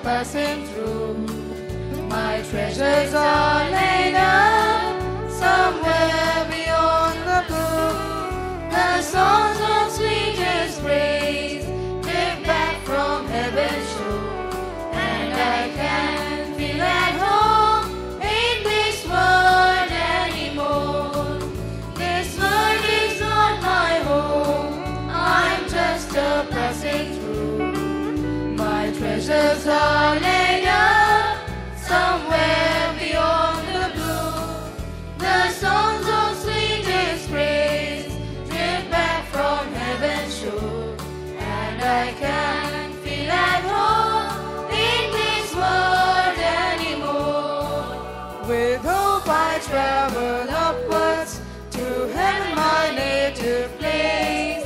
passing through. My treasures are laid up somewhere beyond the blue. The songs of sweetest praise drift back from heaven's shore, and I can't feel at home in this world anymore. This world is not my home, I'm just a passing through. My treasures are laid up somewhere beyond the blue. The songs of sweetest praise drift back from heaven's shore, and I can't feel at home in this world anymore. With hope I travel upwards to heaven, my native place.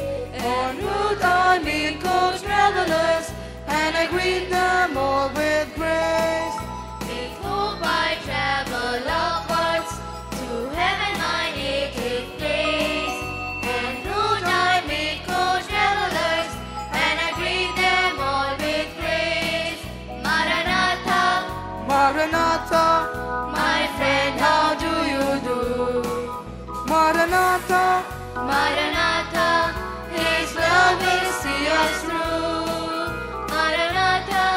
En route I meet co-travelers, and I greet them all with grace. With hope I travel upwards to heaven, my native place. En route I meet co-travelers, and I greet them all with grace. Maranatha, Maranatha, my friend, how do you do? Maranatha, Maranatha, His love will see us through. Maranatha,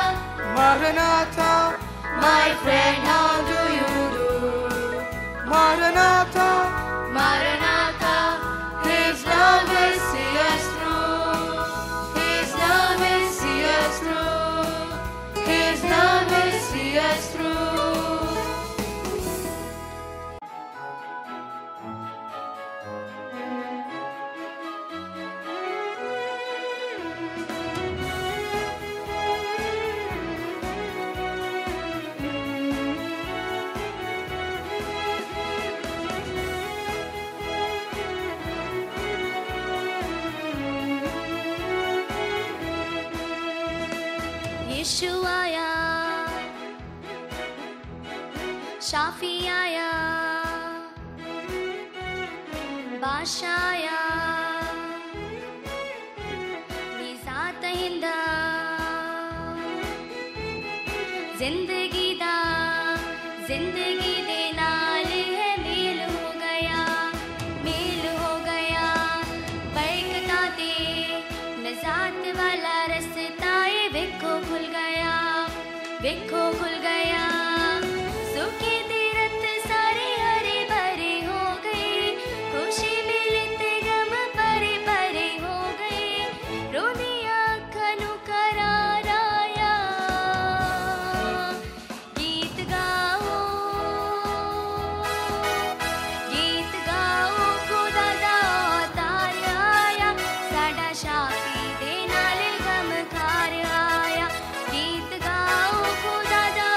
Maranatha, my friend, how do you do? Maranatha, Maranatha, His love will see us through. His love will see us through. His love will see us through. यीशु आया, शाफी आया, बादशाह आया, निजात हिंदा, जिंदगी दा, जिंदगी दे नाल है मेल हो गया, मेल हो गया। बरकता दे निजात वाला रस्ता ये वेखो खुल गया, वेखो खुल गया। सूखे दे रत सारे हरे भरे हो गए, खुशी मिले ते गम परे परे हो गए। रोदी आँखां नू करार आया, गीत गाओ, गीत गाओ, खुदा दा अवतार आया, साडा शाफी दे नाल गम खार आया। गीत गाओ, खुदा दा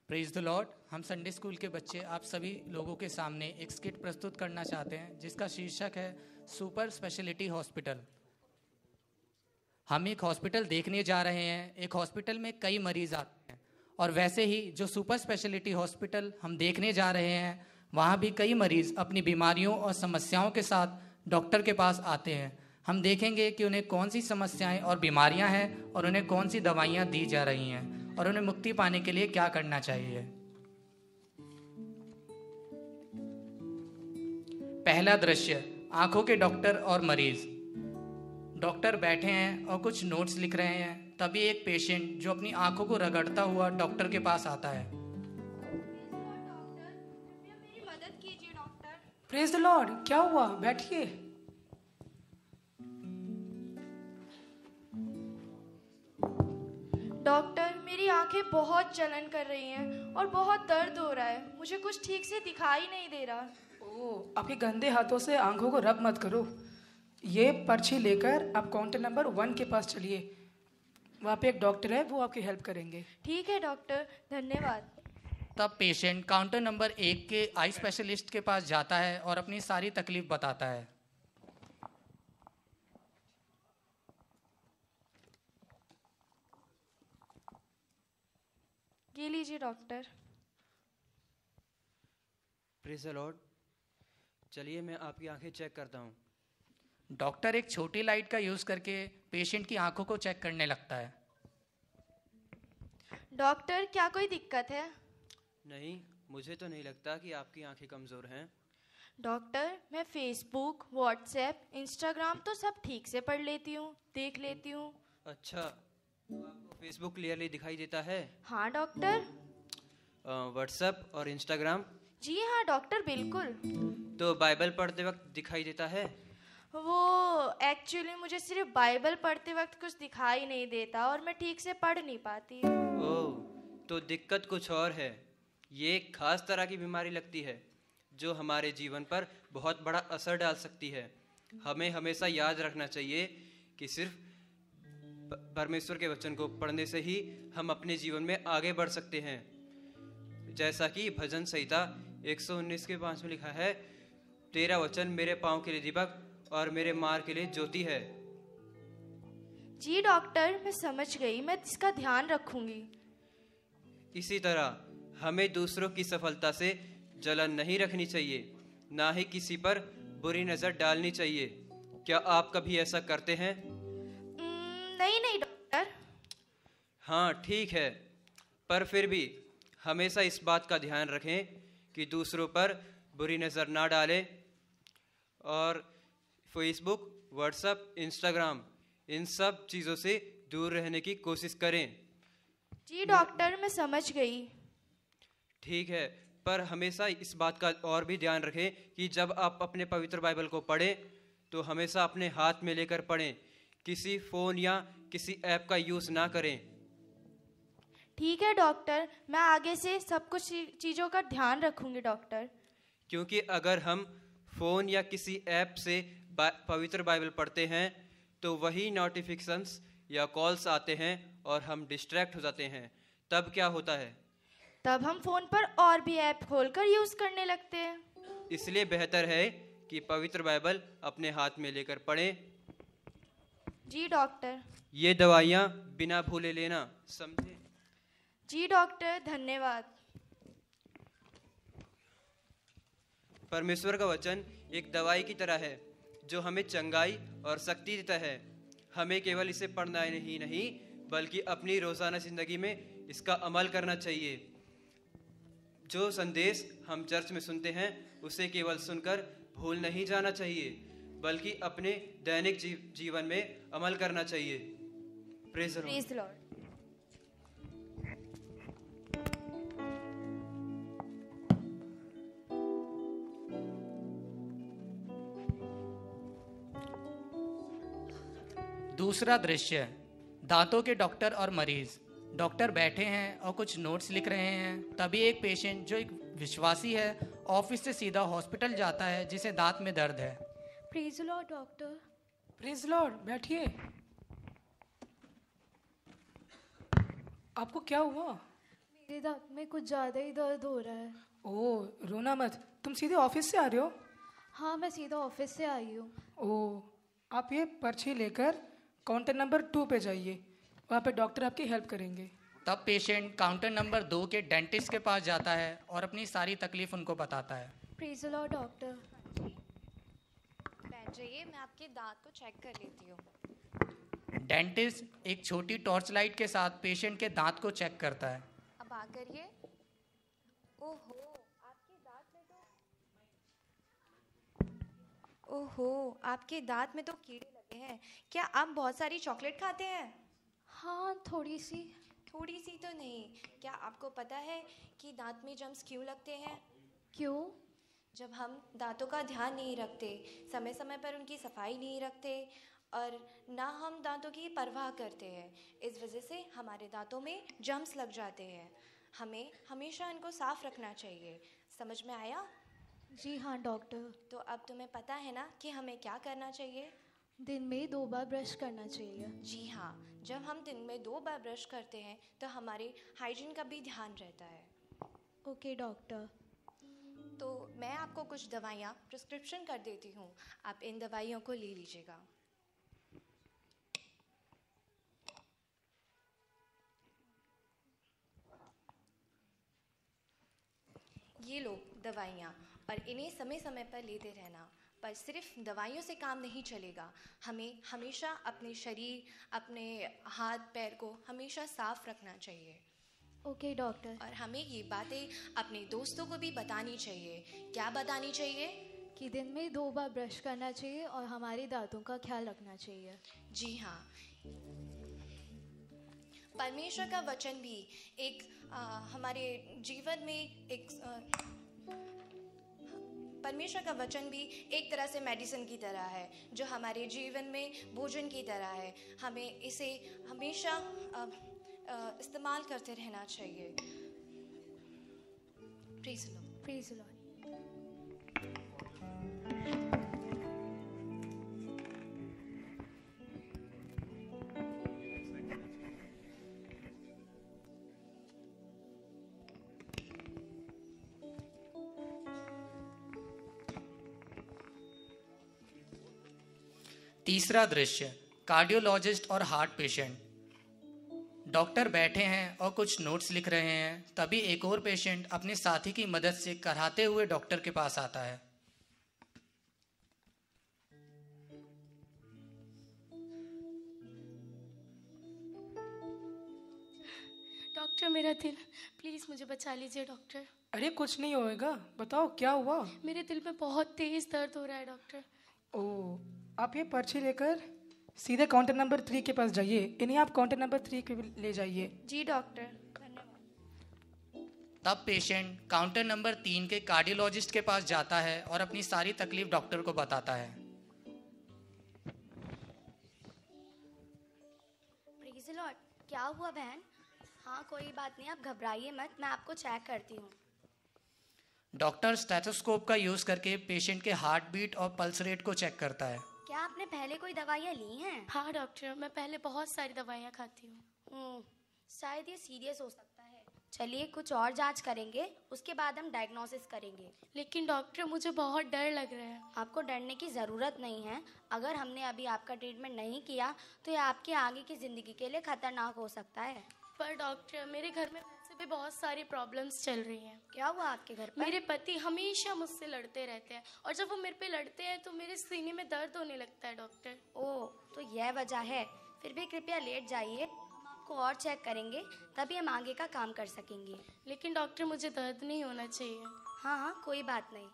प्रेज द लॉर्ड। हम संडे स्कूल के बच्चे आप सभी लोगों के सामने एक स्किट प्रस्तुत करना चाहते हैं जिसका शीर्षक है सुपर स्पेशलिटी हॉस्पिटल। हम एक हॉस्पिटल देखने जा रहे हैं। एक हॉस्पिटल में कई मरीज आते हैं और वैसे ही जो सुपर स्पेशलिटी हॉस्पिटल हम देखने जा रहे हैं वहाँ भी कई मरीज अपनी बीमारियों और समस्याओं के साथ डॉक्टर के पास आते हैं। हम देखेंगे कि उन्हें कौन सी समस्याएं और बीमारियां हैं और उन्हें कौन सी दवाइयां दी जा रही हैं और उन्हें मुक्ति पाने के लिए क्या करना चाहिए। पहला दृश्य, आंखों के डॉक्टर और मरीज। डॉक्टर बैठे हैं और कुछ नोट्स लिख रहे हैं। तभी एक पेशेंट जो अपनी आंखों को रगड़ता हुआ डॉक्टर के पास आता है। मेरी मदद कीजिए डॉक्टर। Praise the Lord. क्या हुआ? बैठिए। डॉक्टर, मेरी आंखें बहुत जलन कर रही हैं और बहुत दर्द हो रहा है। मुझे कुछ ठीक से दिखाई नहीं दे रहा। ओह, आपके गंदे हाथों से आंखों को रब मत करो। ये पर्ची लेकर आप काउंटर नंबर 1 के पास चलिए। वहाँ पे एक डॉक्टर है, वो आपकी हेल्प करेंगे। ठीक है डॉक्टर, धन्यवाद। तब पेशेंट काउंटर नंबर 1 के आई स्पेशलिस्ट के पास जाता है और अपनी सारी तकलीफ बताता है। ये लीजिए डॉक्टर। Praise the Lord. चलिए मैं आपकी आंखें चेक करता हूँ। डॉक्टर एक छोटी लाइट का यूज करके पेशेंट की आंखों को चेक करने लगता है। डॉक्टर, क्या कोई दिक्कत है? नहीं, मुझे तो नहीं लगता कि आपकी आंखें कमज़ोर हैं। डॉक्टर, मैं फेसबुक, व्हाट्सएप, इंस्टाग्राम तो सब ठीक से पढ़ लेती हूँ, देख लेती हूँ। अच्छा, तो आपको फेसबुक क्लियरली दिखाई देता है? हाँ डॉक्टर। व्हाट्सएप और इंस्टाग्राम? जी हाँ डॉक्टर, बिल्कुल। तो बाइबल पढ़ते वक्त दिखाई देता है? वो एक्चुअली मुझे सिर्फ बाइबल पढ़ते वक्त कुछ दिखाई नहीं देता और मैं ठीक से पढ़ नहीं पाती। ओह, तो दिक्कत कुछ और है। ये एक खास तरह की बीमारी लगती है जो हमारे जीवन पर बहुत बड़ा असर डाल सकती है। हमें हमेशा याद रखना चाहिए कि सिर्फ परमेश्वर के वचन को पढ़ने से ही हम अपने जीवन में आगे बढ़ सकते हैं। जैसा कि भजन संहिता 119 के 5 में लिखा है, तेरा वचन मेरे पाँव के लिए दीपक और मेरे मार्ग के लिए ज्योति है। जी डॉक्टर, मैं समझ गई, मैं इसका ध्यान रखूंगी। इसी तरह हमें दूसरों की सफलता से जलन नहीं रखनी चाहिए, ना ही किसी पर बुरी नज़र डालनी चाहिए। क्या आप कभी ऐसा करते हैं? नहीं डॉक्टर। हाँ ठीक है, पर फिर भी हमेशा इस बात का ध्यान रखें कि दूसरों पर बुरी नज़र ना डालें और फेसबुक, व्हाट्सएप, इंस्टाग्राम इन सब चीज़ों से दूर रहने की कोशिश करें। जी डॉक्टर, मैं समझ गई। ठीक है, पर हमेशा इस बात का और भी ध्यान रखें कि जब आप अपने पवित्र बाइबल को पढ़ें तो हमेशा अपने हाथ में लेकर पढ़ें। किसी फ़ोन या किसी ऐप का यूज़ ना करें। ठीक है डॉक्टर, मैं आगे से सब कुछ चीज़ों का ध्यान रखूंगी डॉक्टर। क्योंकि अगर हम फ़ोन या किसी ऐप से पवित्र बाइबल पढ़ते हैं तो वही नोटिफिकेशंस या कॉल्स आते हैं और हम डिस्ट्रैक्ट हो जाते हैं। तब क्या होता है? तब हम फ़ोन पर और भी ऐप खोलकर यूज़ करने लगते हैं। इसलिए बेहतर है कि पवित्र बाइबल अपने हाथ में लेकर पढ़ें। जी डॉक्टर। ये दवाइयाँ बिना भूले लेना, समझे? जी डॉक्टर, धन्यवाद। परमेश्वर का वचन एक दवाई की तरह है जो हमें चंगाई और शक्ति देता है। हमें केवल इसे पढ़ना ही नहीं बल्कि अपनी रोज़ाना ज़िंदगी में इसका अमल करना चाहिए। जो संदेश हम चर्च में सुनते हैं उसे केवल सुनकर भूल नहीं जाना चाहिए बल्कि अपने दैनिक जीवन में अमल करना चाहिए। Praise the Lord. दूसरा दृश्य, दांतों के डॉक्टर और मरीज। डॉक्टर बैठे हैं और कुछ नोट्स लिख रहे हैं। तभी एक पेशेंट जो एक विश्वासी है ऑफिस से सीधा हॉस्पिटल जाता है जिसे दांत में दर्द है। Praise the Lord doctor. Praise Lord, बैठिए। आपको क्या हुआ? मेरे दांत में कुछ ज़्यादा ही दर्द हो रहा है। ओह, रोना मत। तुम सीधे ऑफिस से आ रहे हो? हाँ, मैं सीधा ऑफिस से आई हूँ। ओह, आप ये पर्ची लेकर काउंटर नंबर 2 पे जाइए, वहाँ पे डॉक्टर आपकी हेल्प करेंगे। तब पेशेंट काउंटर नंबर 2 के डेंटिस्ट के पास जाता है और अपनी सारी तकलीफ उनको बताता है। Praise the Lord doctor. बैठ जाइए, मैं आपके दांत को चेक कर लेती हूँ। डेंटिस्ट एक छोटी टॉर्च लाइट के साथ पेशेंट के दांत को चेक करता है। अब आ करिए। ओहो, आपके दांत में तो कीड़े लगे हैं। क्या आप बहुत सारी चॉकलेट खाते हैं? हाँ, थोड़ी सी तो नहीं। क्या आपको पता है कि दांत में जम्स क्यों लगते हैं? क्यों? जब हम दांतों का ध्यान नहीं रखते, समय समय पर उनकी सफाई नहीं रखते और ना हम दांतों की परवाह करते हैं, इस वजह से हमारे दांतों में जम्स लग जाते हैं। हमें हमेशा इनको साफ रखना चाहिए। समझ में आया? जी हाँ डॉक्टर। तो अब तुम्हें पता है ना कि हमें क्या करना चाहिए? दिन में 2 बार ब्रश करना चाहिए। जी हाँ, जब हम दिन में 2 बार ब्रश करते हैं तो हमारे हाइजीन का भी ध्यान रहता है। Okay doctor. तो मैं आपको कुछ दवाइयाँ प्रिस्क्रिप्शन कर देती हूँ, आप इन दवाइयों को ले लीजिएगा। ये लो दवाइयाँ, और इन्हें समय समय पर लेते रहना। पर सिर्फ दवाइयों से काम नहीं चलेगा, हमें हमेशा अपने शरीर, अपने हाथ पैर को हमेशा साफ रखना चाहिए। Okay doctor. और हमें ये बातें अपने दोस्तों को भी बतानी चाहिए। क्या बतानी चाहिए? कि दिन में 2 बार ब्रश करना चाहिए और हमारे दांतों का ख्याल रखना चाहिए। जी हाँ, परमेश्वर का वचन भी एक हमारे जीवन में एक परमेश्वर का वचन भी एक तरह से मेडिसिन की तरह है, जो हमारे जीवन में भोजन की तरह है। हमें इसे हमेशा इस्तेमाल करते रहना चाहिए। Praise the Lord. Praise the Lord. तीसरा दृश्य, कार्डियोलॉजिस्ट और हार्ट पेशेंट। डॉक्टर बैठे हैं और कुछ नोट्स लिख रहे हैं। तभी एक और पेशेंट अपने साथी की मदद से कराहते हुए डॉक्टर के पास आता है। डॉक्टर, मेरा दिल, प्लीज़ मुझे बचा लीजिए डॉक्टर। अरे कुछ नहीं होएगा, बताओ क्या हुआ? मेरे दिल में बहुत तेज़ दर्द हो रहा है डॉक्टर। ओह, आप ये पर्ची लेकर सीधे काउंटर नंबर 3 के पास जाइए। इन्हें आप काउंटर नंबर 3 के ले जाइए। जी डॉक्टर। तब पेशेंट काउंटर नंबर 3 के कार्डियोलॉजिस्ट के पास जाता है और अपनी सारी तकलीफ डॉक्टर को बताता है। Praise the Lord. क्या हुआ बहन? हाँ कोई बात नहीं, आप घबराइए मत, मैं आपको चेक करती हूँ। डॉक्टर स्टेथोस्कोप का यूज करके पेशेंट के हार्ट बीट और पल्स रेट को चेक करता है। क्या आपने पहले कोई दवाइयाँ ली हैं? हाँ डॉक्टर, मैं पहले बहुत सारी दवाइयाँ खाती हूँ। शायद ये सीरियस हो सकता है। चलिए कुछ और जांच करेंगे, उसके बाद हम डायग्नोसिस करेंगे। लेकिन डॉक्टर मुझे बहुत डर लग रहा है। आपको डरने की ज़रूरत नहीं है। अगर हमने अभी आपका ट्रीटमेंट नहीं किया तो ये आपके आगे की ज़िंदगी के लिए खतरनाक हो सकता है। पर डॉक्टर, मेरे घर में वैसे भी बहुत सारी प्रॉब्लम्स चल रही हैं। क्या हुआ आपके घर पर? मेरे पति हमेशा मुझसे लड़ते रहते हैं और जब वो मेरे पे लड़ते हैं तो मेरे सीने में दर्द होने लगता है डॉक्टर। ओह, तो यह वजह है। फिर भी कृपया लेट जाइए, हम आपको और चेक करेंगे, तभी हम आगे का काम कर सकेंगे। लेकिन डॉक्टर, मुझे दर्द नहीं होना चाहिए। हाँ हाँ कोई बात नहीं।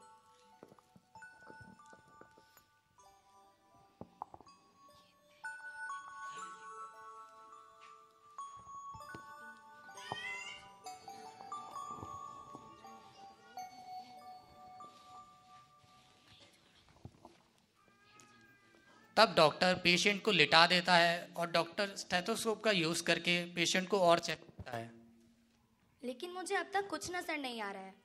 तब डॉक्टर पेशेंट को लिटा देता है और डॉक्टर स्टेथोस्कोप का यूज करके पेशेंट को और चेक करता है। लेकिन मुझे अब तक कुछ नजर नहीं आ रहा है।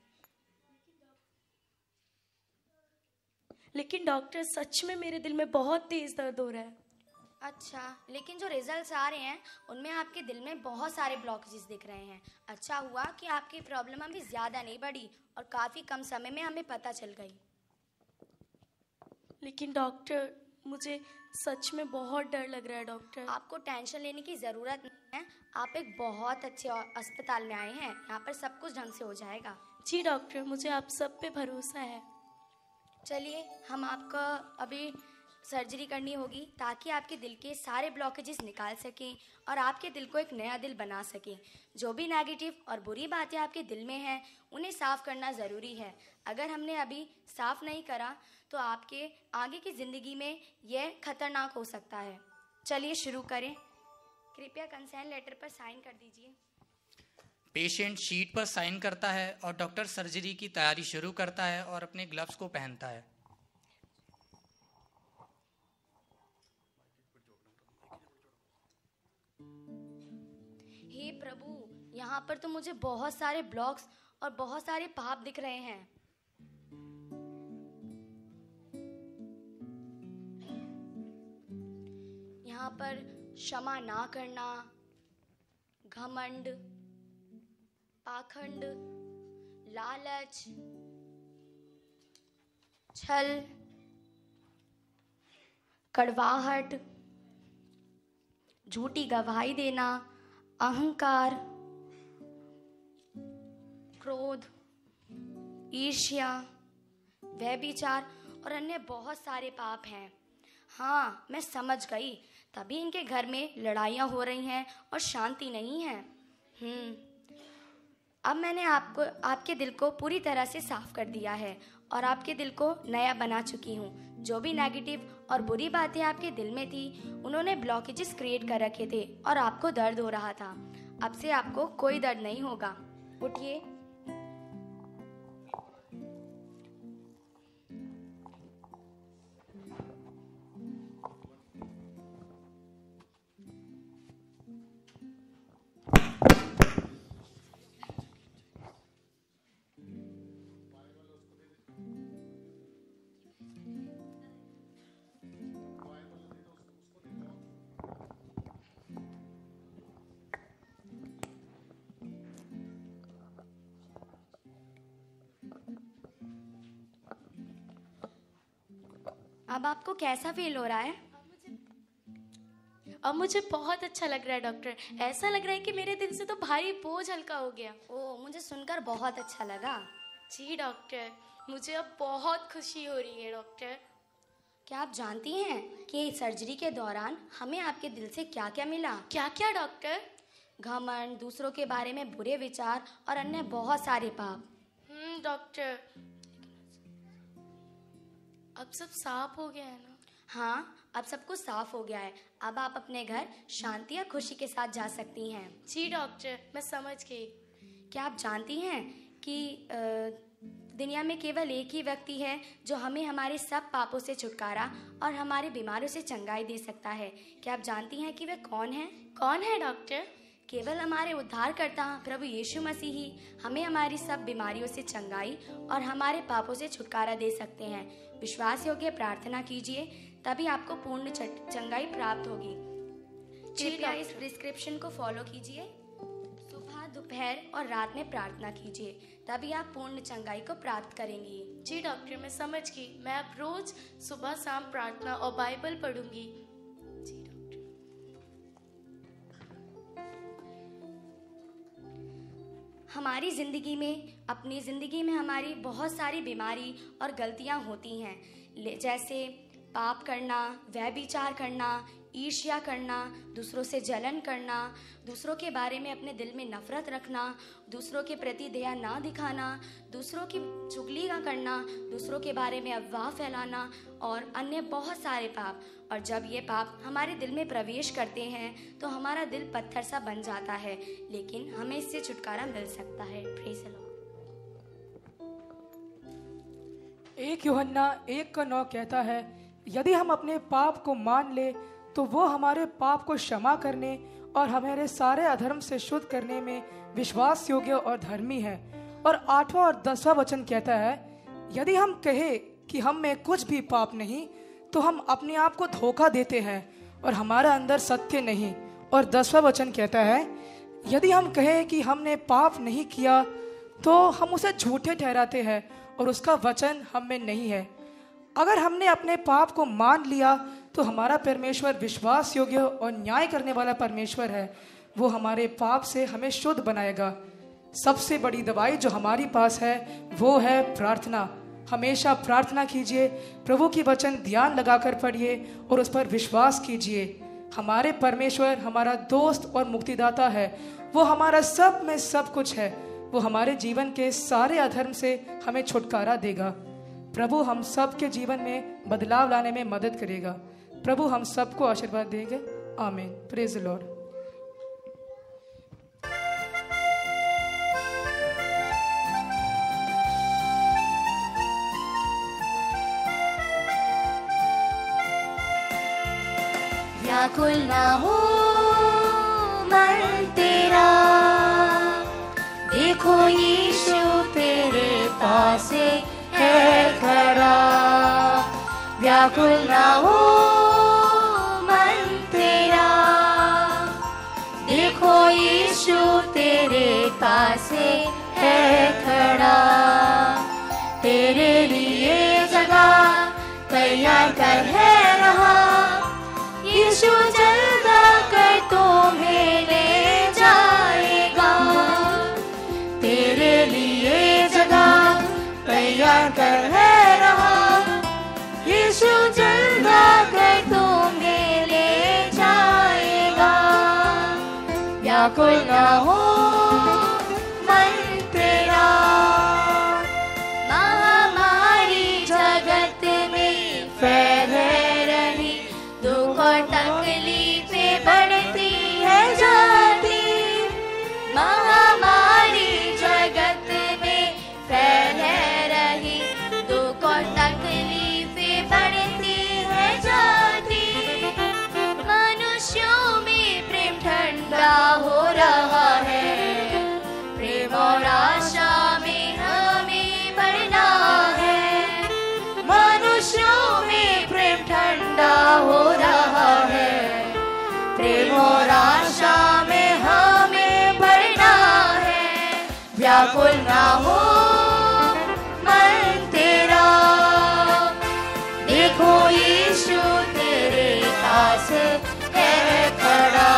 लेकिन डॉक्टर, सच में मेरे दिल में बहुत तेज दर्द हो रहा है। अच्छा, लेकिन जो रिजल्ट्स आ रहे हैं उनमें आपके दिल में बहुत सारे ब्लॉकेजेस दिख रहे हैं। अच्छा हुआ कि आपकी प्रॉब्लम अभी ज़्यादा नहीं बढ़ी और काफ़ी कम समय में हमें पता चल गई। लेकिन डॉक्टर, मुझे सच में बहुत डर लग रहा है डॉक्टर। आपको टेंशन लेने की ज़रूरत नहीं है। आप एक बहुत अच्छे अस्पताल में आए हैं, यहाँ पर सब कुछ ढंग से हो जाएगा। जी डॉक्टर, मुझे आप सब पे भरोसा है। चलिए, हम आपका अभी सर्जरी करनी होगी ताकि आपके दिल के सारे ब्लॉकेजेस निकाल सकें और आपके दिल को एक नया दिल बना सकें। जो भी नेगेटिव और बुरी बातें आपके दिल में हैं उन्हें साफ़ करना ज़रूरी है। अगर हमने अभी साफ़ नहीं करा तो आपके आगे की ज़िंदगी में यह खतरनाक हो सकता है। चलिए शुरू करें। कृपया कंसेंट लेटर पर साइन कर दीजिए। पेशेंट शीट पर साइन करता है और डॉक्टर सर्जरी की तैयारी शुरू करता है और अपने ग्लव्स को पहनता है। हे प्रभु, यहाँ पर तो मुझे बहुत सारे ब्लॉक्स और बहुत सारे पाप दिख रहे हैं। यहाँ पर क्षमा ना करना, घमंड, पाखंड, लालच, छल, कड़वाहट, झूठी गवाही देना, अहंकार, क्रोध, ईर्ष्या, व्यभिचार और अन्य बहुत सारे पाप हैं। हाँ, मैं समझ गई, तभी इनके घर में लड़ाइयाँ हो रही हैं और शांति नहीं है। अब मैंने आपके दिल को पूरी तरह से साफ कर दिया है और आपके दिल को नया बना चुकी हूँ। जो भी नेगेटिव और बुरी बातें आपके दिल में थी उन्होंने ब्लॉकेजेस क्रिएट कर रखे थे और आपको दर्द हो रहा था। अब से आपको कोई दर्द नहीं होगा। उठिए। अब आपको कैसा फील हो रहा है? अब मुझे बहुत अच्छा लग रहा है डॉक्टर। ऐसा लग रहा है कि मेरे दिल से तो भारी बोझ हल्का हो गया। ओह, मुझे सुनकर बहुत अच्छा लगा। जी डॉक्टर, मुझे अब बहुत खुशी हो रही है डॉक्टर। क्या आप जानती हैं कि सर्जरी के दौरान हमें आपके दिल से क्या क्या मिला? क्या क्या डॉक्टर? घमंड, दूसरों के बारे में बुरे विचार और अन्य बहुत सारे पाप। डॉक्टर, अब सब साफ हो गया है ना? हाँ, अब सब कुछ साफ हो गया है। अब आप अपने घर शांति और खुशी के साथ जा सकती हैं। जी डॉक्टर, मैं समझ गई। क्या आप जानती हैं कि दुनिया में केवल एक ही व्यक्ति है जो हमें हमारे सब पापों से छुटकारा और हमारी बीमारियों से चंगाई दे सकता है? क्या आप जानती हैं कि वह कौन है? कौन है डॉक्टर? केवल हमारे उद्धारकर्ता प्रभु यीशु मसीह ही हमें हमारी सब बीमारियों से चंगाई और हमारे पापों से छुटकारा दे सकते हैं। विश्वास योग्य प्रार्थना कीजिए, तभी आपको पूर्ण चंगाई प्राप्त होगी। कृपया इस प्रिस्क्रिप्शन को फॉलो कीजिए। सुबह, दोपहर और रात में प्रार्थना कीजिए, तभी आप पूर्ण चंगाई को प्राप्त करेंगी। जी डॉक्टर, मैं समझ गई। मैं अब रोज सुबह शाम प्रार्थना और बाइबल पढ़ूंगी। जी डॉक्टर। हमारी ज़िंदगी में, अपनी ज़िंदगी में हमारी बहुत सारी बीमारी और गलतियां होती हैं, जैसे पाप करना, व्यभिचार करना, ईर्ष्या करना, दूसरों से जलन करना, दूसरों के बारे में अपने दिल में नफरत रखना, दूसरों के प्रति दया ना दिखाना, दूसरों की चुगली का करना, दूसरों के बारे में अफवाह फैलाना और अन्य बहुत सारे पाप। और जब ये पाप हमारे दिल में प्रवेश करते हैं तो हमारा दिल पत्थर सा बन जाता है, लेकिन हमें इससे छुटकारा मिल सकता है। Praise the Lord. 1 यूहन्ना 1:9 कहता है, यदि हम अपने पाप को मान ले तो वो हमारे पाप को क्षमा करने और हमारे सारे अधर्म से शुद्ध करने में विश्वास योग्य और धर्मी है। और 8वां और 10वां वचन कहता है, यदि हम कहे कि हम में कुछ भी पाप नहीं तो हम अपने आप को धोखा देते हैं और हमारा अंदर सत्य नहीं। और 10वां वचन कहता है, यदि हम कहें कि हमने पाप नहीं किया तो हम उसे झूठे ठहराते हैं और उसका वचन हम में नहीं है। अगर हमने अपने पाप को मान लिया तो हमारा परमेश्वर विश्वास योग्य और न्याय करने वाला परमेश्वर है, वो हमारे पाप से हमें शुद्ध बनाएगा। सबसे बड़ी दवाई जो हमारी पास है वो है प्रार्थना। हमेशा प्रार्थना कीजिए, प्रभु की वचन ध्यान लगाकर पढ़िए और उस पर विश्वास कीजिए। हमारे परमेश्वर हमारा दोस्त और मुक्तिदाता है, वो हमारा सब में सब कुछ है। वो हमारे जीवन के सारे अधर्म से हमें छुटकारा देगा। प्रभु हम सब के जीवन में बदलाव लाने में मदद करेगा। प्रभु हम सबको आशीर्वाद देंगे। आमीन। Praise the Lord. व्याकुल ना हो मन तेरा, देखो यीशु तेरे पास है खड़ा। व्याकुल ना हो मन तेरा, देखो यीशु तेरे पास है खड़ा। तेरे लिए जगह तैयार कर है रहा, यीशु जल्द आकर तुम्हें ले जाएगा। तेरे लिए जगह तैयार कर है रहा, यीशु जल्द आकर तुम्हें ले जाएगा। व्याकुल ना हो मन तेरा, महामारी जगत में फैल रही, दुख और तकलीफें बढ़ती है जाती। महामारी जगत में फैल रही, दुख और तकलीफें बढ़ती है जाती। मनुष्यों में प्रेम ठंडा हो रहा है, प्रेम और आशा में हमें बढ़ना है। मनुष्यों में प्रेम ठंडा हो रहा है, प्रेम और आशा में हमें बढ़ना है। व्याकुल ना हो मन तेरा, देखो यीशु तेरे पास है खड़ा।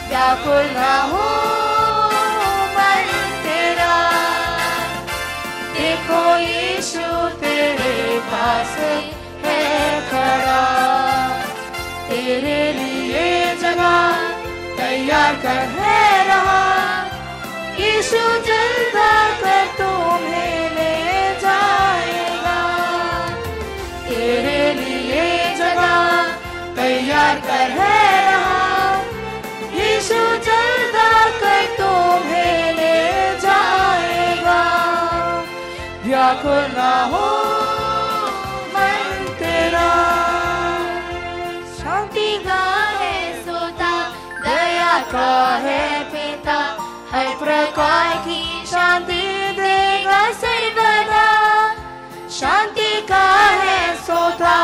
व्याकुल ना हो मन तेरा, देखो यीशु तेरे पास है खड़ा। तेरे लिए जगह तैयार कर है रहा, यीशु जल्द आकर तुम्हें ले जाएगा। तेरे लिए जगह तैयार कर है रहा, यीशु जल्द आकर तुम्हें ले जाएगा। व्याकुल ना हो मन तेरा, शांति का है सोता, दया का है पिता, हर प्रकार की शांति देगा सर्वदा। शांति का है सोता,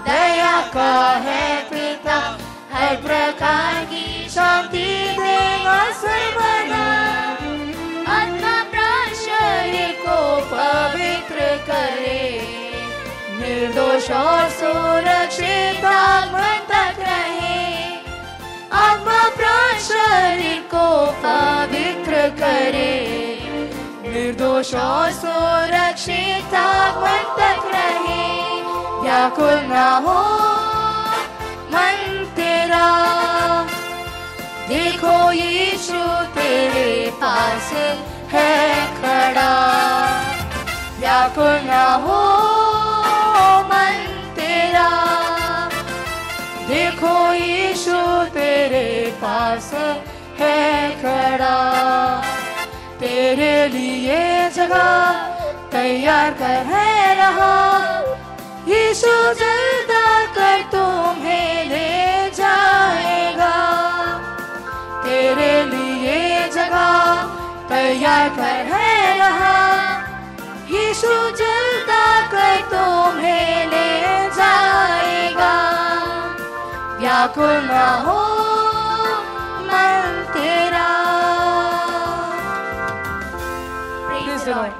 दया का है पिता, हर प्रकार की शांति देगा सर्वदा। आत्मा प्राण शरीर को पवित्र करे, निर्दोष और सुरक्षित आत्मा तक रहे। आत्मा प्राण शरीर को पवित्र करे, निर्दोष और सुरक्षित आत्मा तक रहे। व्याकुल ना हो मन तेरा, देखो यीशु तेरे पास है खड़ा। व्याकुल ना हो मन तेरा, देखो यीशु तेरे पास है खड़ा। तेरे लिए जगह तैयार कर है रहा, यीशु जल्द आकर तुम्हें ले जाएगा। तेरे लिए जगह तैयार कर है रहा, यीशु जल्द आकर तुम्हें ले जाएगा। व्याकुल न हो मन तेरा। Praise the Lord.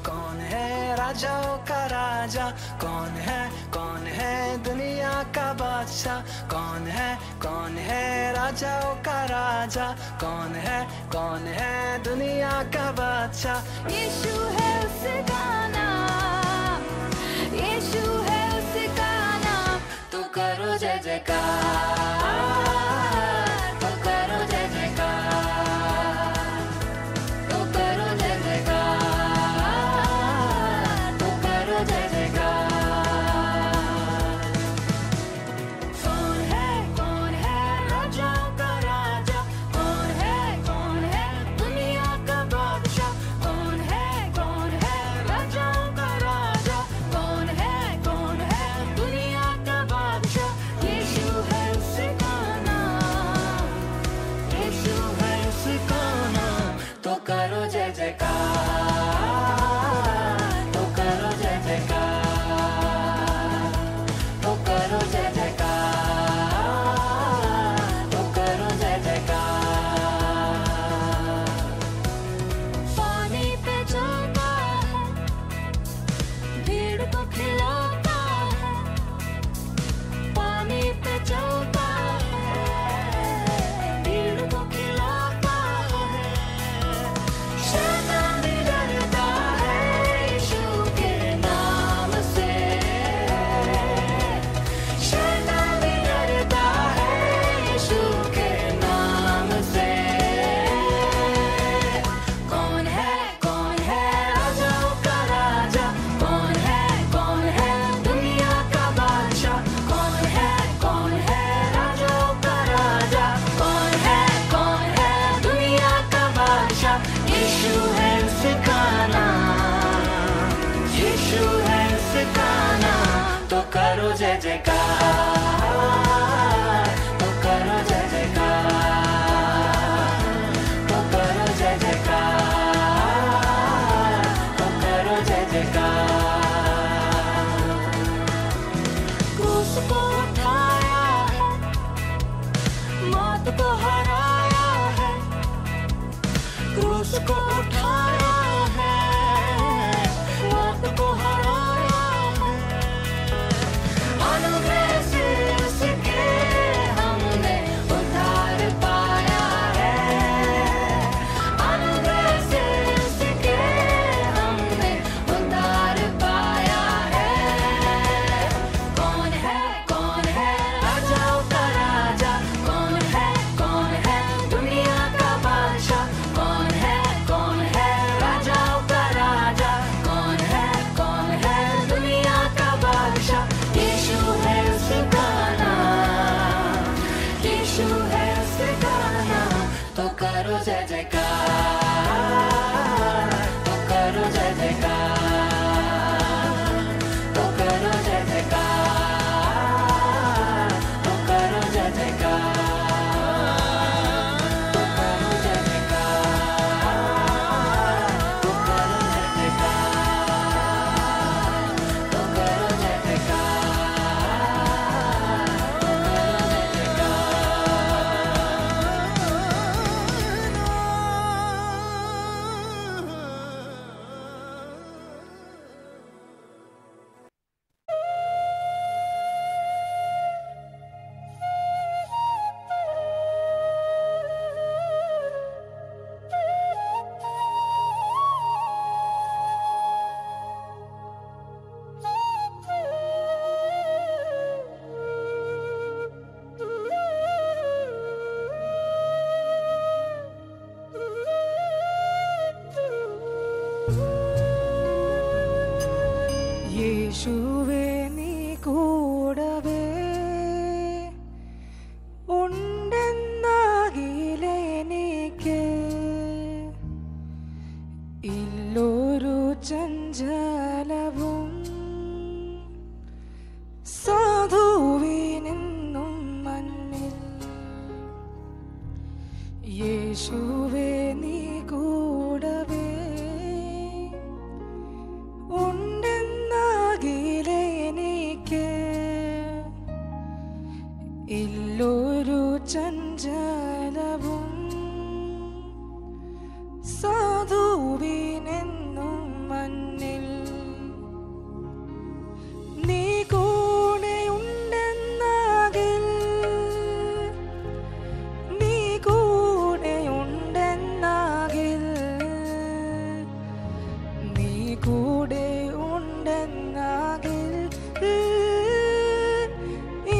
कौन है राजाओं का राजा, कौन है दुनिया का बादशाह, कौन है राजाओं का राजा, कौन है दुनिया का बादशाह। यीशु है उसका नाम, यीशु है उसका नाम। तो करो जय जयकार, तो करो जय जयकार, तो करो जय जयकार, तो करो जय जयकार। कौन है राजाओं का राजा, कौन है दुनिया का बादशाह, कौन है राजाओं का राजा, कौन है दुनिया का बादशाह। यीशु है उसका नाम, यीशु है उसका नाम। तो करो जय जयकार, तो करो जय जयकार, तो करो जय जयकार, तो करो जय जयकार। पानी पे चलता है, भीड़ को खिलाता है, पानी पे चलता है, भीड़ को खिलाता है। शैतान भी डरता है यीशु के नाम से, शैतान भी डरता है यीशु के नाम से। कौन है राजाओं का राजा, कौन है दुनिया का बादशाह, कौन है राजाओं का राजा, कौन है दुनिया का बादशाह। यीशु है उसका नाम, यीशु है उसका नाम। तो करो जय जयकार, तो करो जय जयकार, तो करो जय जयकार, तो करो जय जयकार। क्रूस को उठाया है, मौत को हराया है, क्रूस को उठाया है, मौत को हराया है। अनुग्रह से उसके हमने उद्धार पाया है, अनुग्रह से उसके हमने उद्धार पाया है। कौन है राजाओं का राजा, कौन है दुनिया का बादशाह, कौन है राजाओं का राजा, कौन है दुनिया का बादशाह। यीशु है उसका नाम, यीशु है उसका नाम। तो करो जय जयकार, तो करो जय जयकार, तो करो जय जयकार, तो करो जय जयकार, तो करो जय जयकार, तो करो जय जयकार, तो करो जय ಯೇಸುವೆ ನೀ ಕೂಡವೇ ഉണ്ടെന്നാകിലെനിക്ക് ഇല്ലൊരു ചഞ്ചലവും സാധുവിനെന്നും യേശുവേ നീ കൂടവേ ഉണ്ടെന്നാകിലെനിക്ക് ഇല്ലൊരു ചഞ്ചലവും സാധുവിനെന്നും മണ്ണിൽ നീ കൂടെ ഉണ്ടെന്നാകിൽ നീ കൂടെ ഉണ്ടെന്നാകിൽ നീ കൂടെ ഉണ്ടെന്നാകിൽ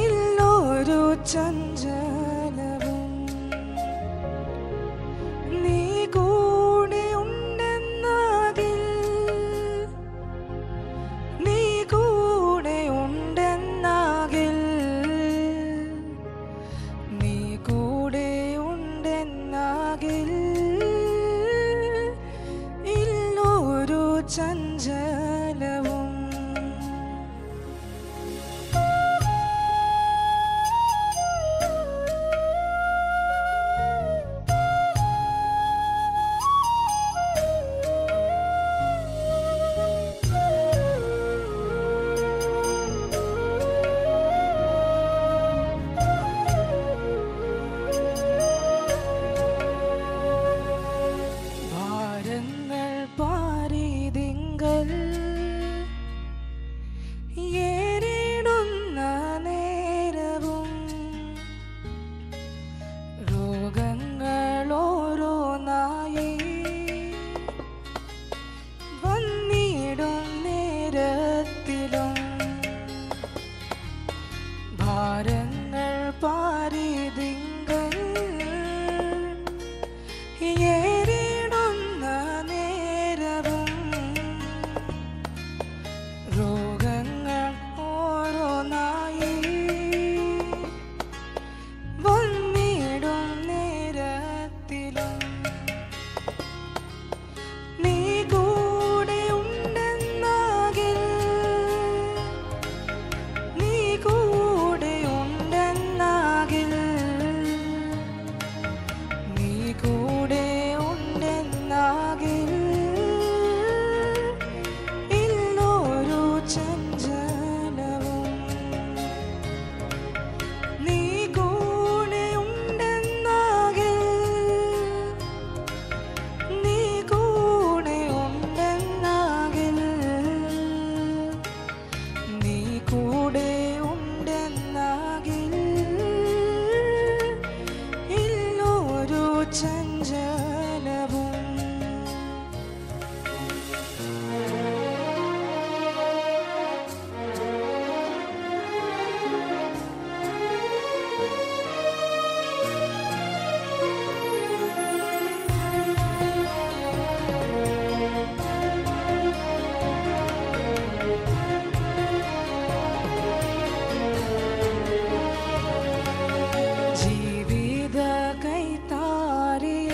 ഇല്ലൊരു ചഞ്ചലവും നീ കൂടെ ഉണ്ടെന്നാകിൽ നീ കൂടെ ഉണ്ടെന്നാകിൽ നീ കൂടെ ഉണ്ടെന്നാകിൽ ഇല്ലൊരു ചഞ്ചലവും ഭാരങ്ങൾ പാരിതിങ്കൽ ഏറിടുന്ന നേരവും രോഗങ്ങൾ ഓരോന്നായി വന്നിടും നേരത്തിലും ഭാരങ്ങൾ പാരിതിങ്കൽ ഏറിടുന്ന നേരവും രോഗങ്ങൾ ഓരോന്നായി വന്നിടും നേരത്തിലും നീ കൂടെ ഉണ്ടെന്നാകിൽ നീ കൂടെ ഉണ്ടെന്നാകിൽ നീ കൂടെ ഉണ്ടെന്നാകിൽ ഇല്ലൊരു ചഞ്ചലവും നീ കൂടെ ഉണ്ടെന്നാകിൽ നീ കൂടെ ഉണ്ടെന്നാകിൽ നീ കൂടെ ഉണ്ടെന്നാകിൽ ഇല്ലൊരു ചഞ്ചലവും ജീവിത കൈത്താരിയിൽ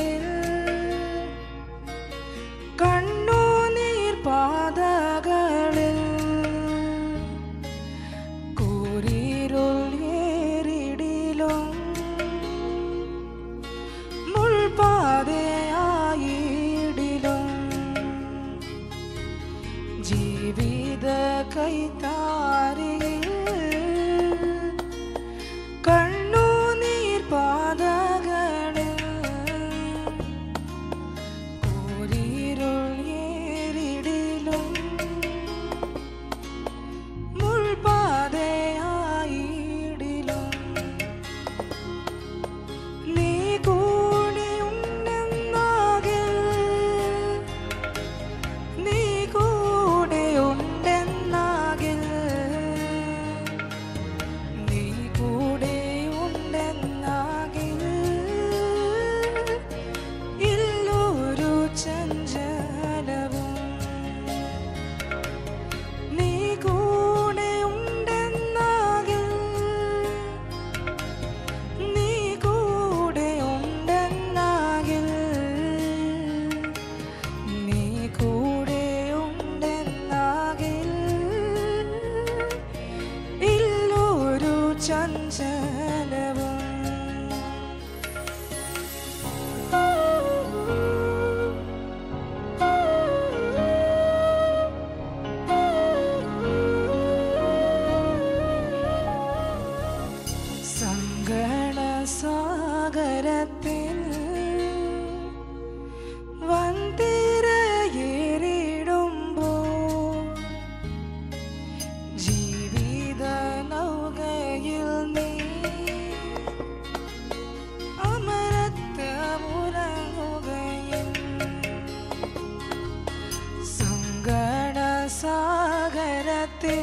നാമത്തിൽ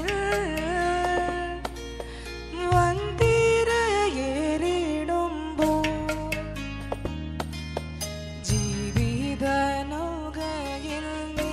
വന്തിരയേറിടുമ്പോൾ ജീവിത നൗകയിൽ നീ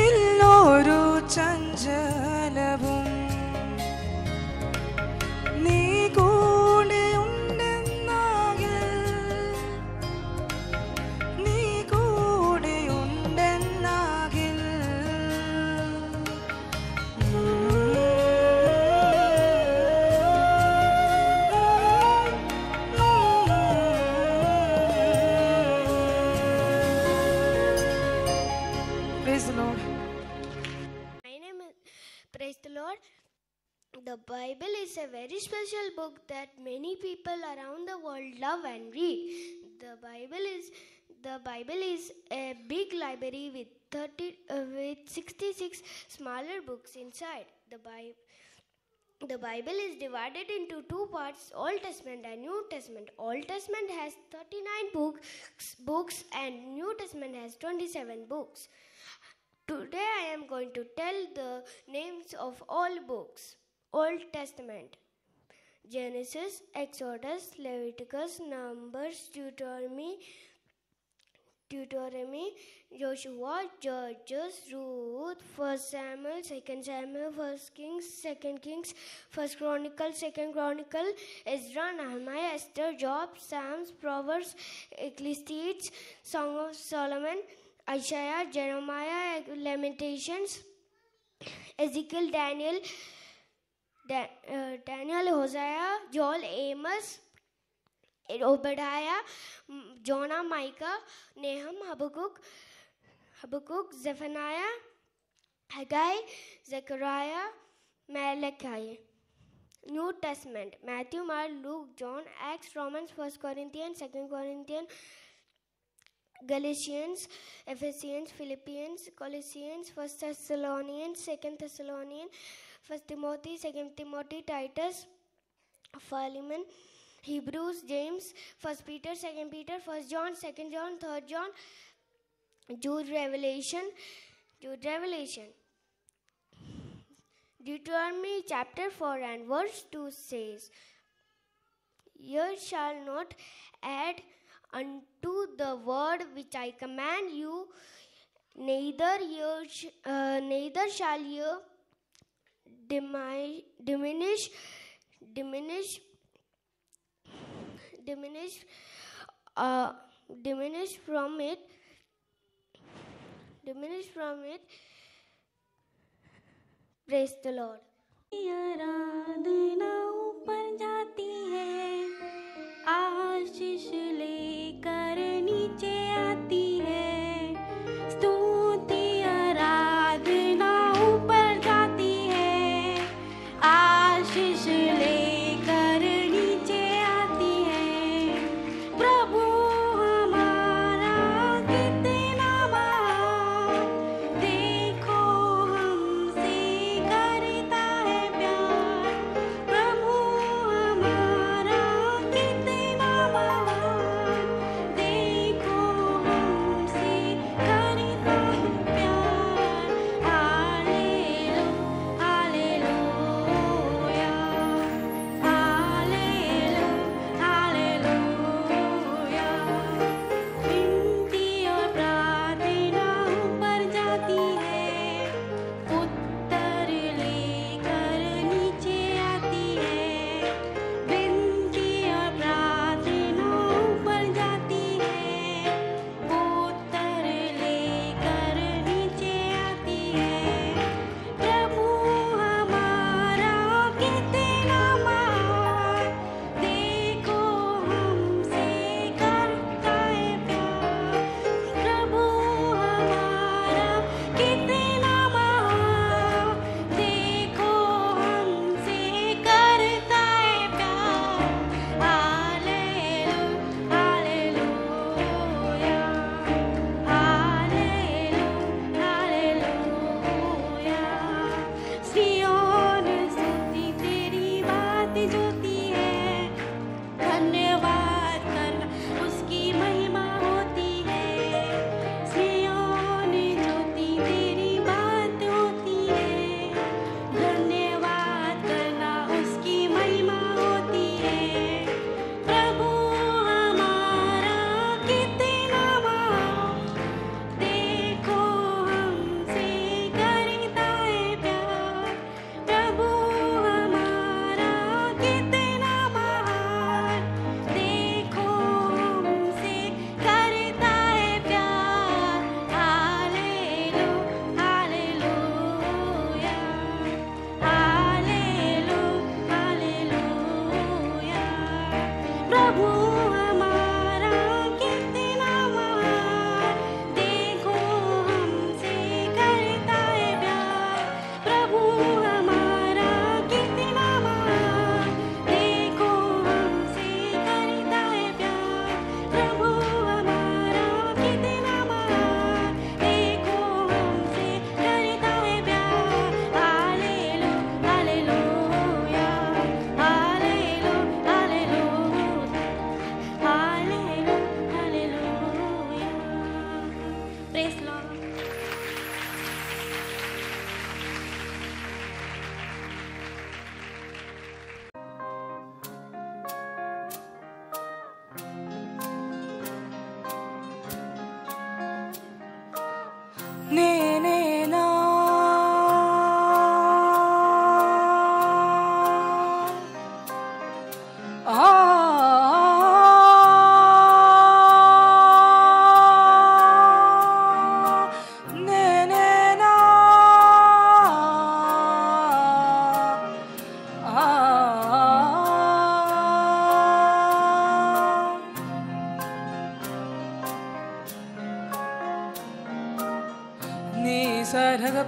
ഇല്ലൊരു ചഞ്ചലവും നീ കൂടെ ഉണ്ടെന്നാകിൽ നീ കൂടെ ഉണ്ടെന്നാകിൽ Praise the Lord. My name is Praise the Lord. The Bible is a very special book that many people around the world love and read. The Bible is a big library with 66 smaller books inside. The Bible is divided into two parts, Old Testament and New Testament. Old Testament has 39 books and New Testament has 27 books. Today I am going to tell the names of all books. Old Testament: Genesis, Exodus, Leviticus, Numbers, Deuteronomy, Joshua, Judges, Ruth, 1 Samuel, 2 Samuel, 1 Kings, 2 Kings, 1 Chronicle, 2 Chronicle, Ezra, Nehemiah, Esther, Job, Psalms, Proverbs, Ecclesiastes, Song of Solomon, Isaiah, Jeremiah, Lamentations, Ezekiel, Daniel, Hosea, Joel, Amos, Obadiah, Jonah, Micah, Nahum, Habakkuk, Zephaniah, Haggai, Zechariah, Malachi. New Testament: Matthew, Mark, Luke, John, Acts, Romans, 1 Corinthians, 2 Corinthians, Galatians, Ephesians, Philippians, Colossians, 1 Thessalonians, 2 Thessalonians, 1 Timothy, 2 Timothy, Titus, Philemon, Hebrews, James, 1 Peter, 2 Peter, 1 John, 2 John, 3 John, Jude, Revelation. Deuteronomy chapter 4 and verse 2 says, "You shall not add unto the word which I command you, neither shall you diminish from it. Praise the Lord. आराधना ऊपर जाती है, आशीष लेकर नीचे आती है। स्तुति आराधना ऊपर जाती है, आशीष लेकर नीचे आती है। प्रभु हमारा कितना महान, देखो हमसे करता है प्यार। प्रभु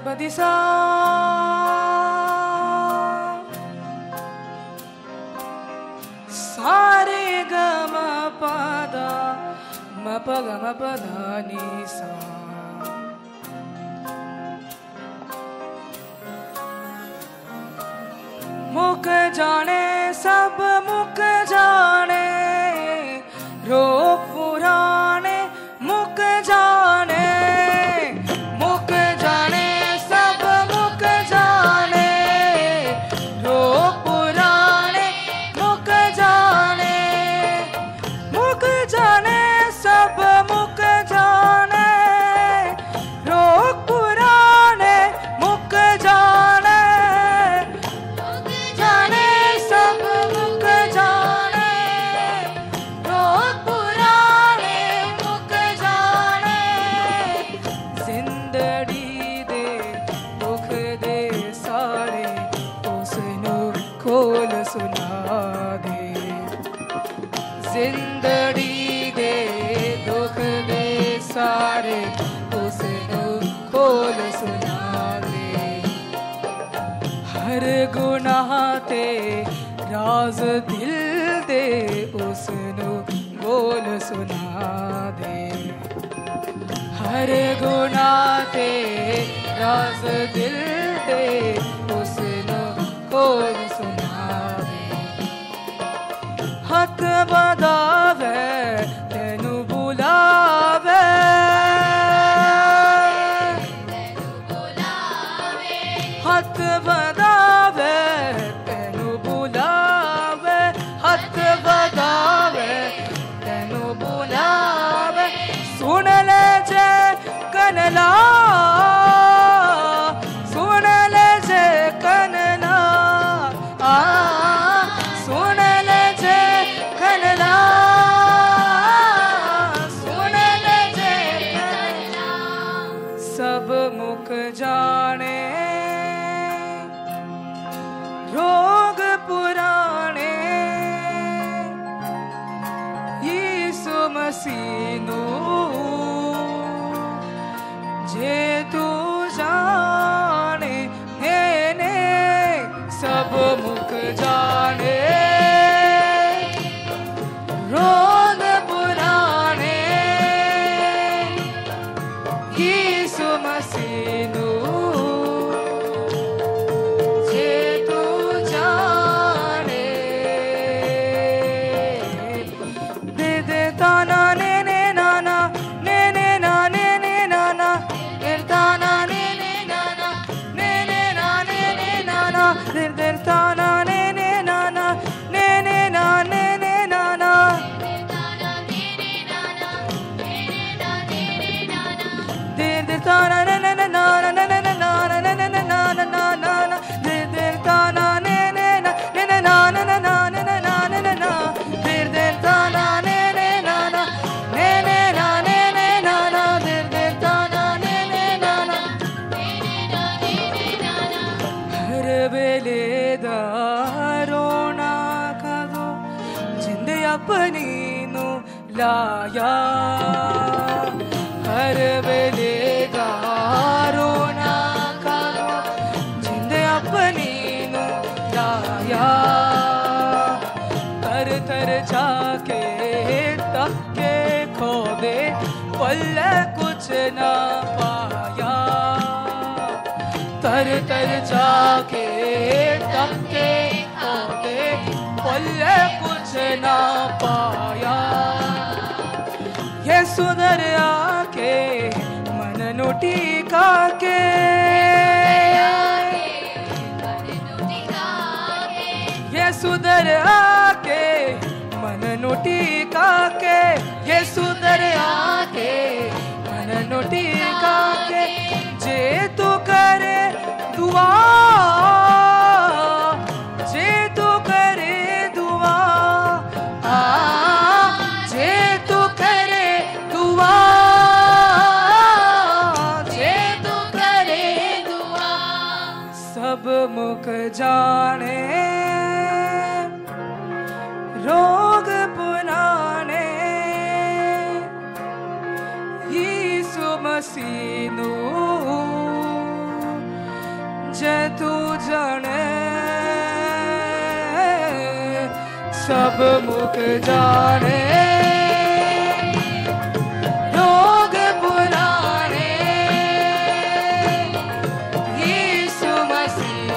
बदिसा सारे गम पदा मप गम पदा निसा मुक जाने सब मुक जाने रोग पुराने मुक जाने सब मुक जाने रोग पुराने मुक जाने सब मुक जाने रोग पुराने मुक जाने सब मुक जाने रोग पुराने मुक जाने जिंदड़ी दे दुख दे सारे उसनु खोल सुना दे जिंदड़ी दे दुख दे सारे उसनु खोल सुना दे हर गुनाह ते राज दिल दे उसनु बोल सुना दे हर गुनाह ते राज दिल दे उसनु बोल सुना दे हक बदावे तेनु बुलावे हक बदावे तेनु बुलावे हक बदावे तेनु बुलावे सुन ले जे कनला सुन ले जे कनला सुन ले जे कनला सुन ले जे कनला सब मुक जाने रोग पुराने यीशु मसीनु जे तू जाने ने सब मुक जाने रोग पुराने यीशु मसीनु अपनी नु लाया हर वेले गारो ना करो जिंद अपनी नु लाया तर तर जाके तके खो दे पल कुछ ना पाया तर तर जाके तके खो दे पल कुछ ना पाया ये सुधर आके मन नु टीका के ये सुधर आके मन नु टीका के ये सुधर आके मन नु टीका के जे तू करे दुआ जे तू करे दुआ जे तू करे दुआ जे तू करे दुआ सब मुक जाने रोग पुराने यीशु मसीह नु जे तू जाने सब मुख जाने रोग पुराने यीशु मसीह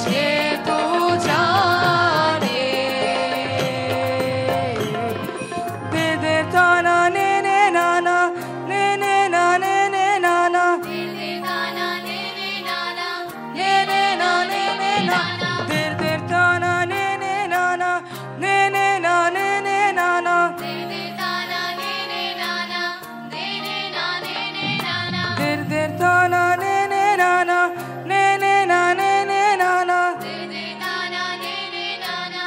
जे तू जाने दे दे ताना ने नाना ने नाने ने नाना ने नाना ने नाना ने नाना दे दे ताना ने नाना ने नाने ने नाना दे दे ताना ने नाना दे दे ताना ने नाना ने नाने ने नाना दे दे ताना ने नाना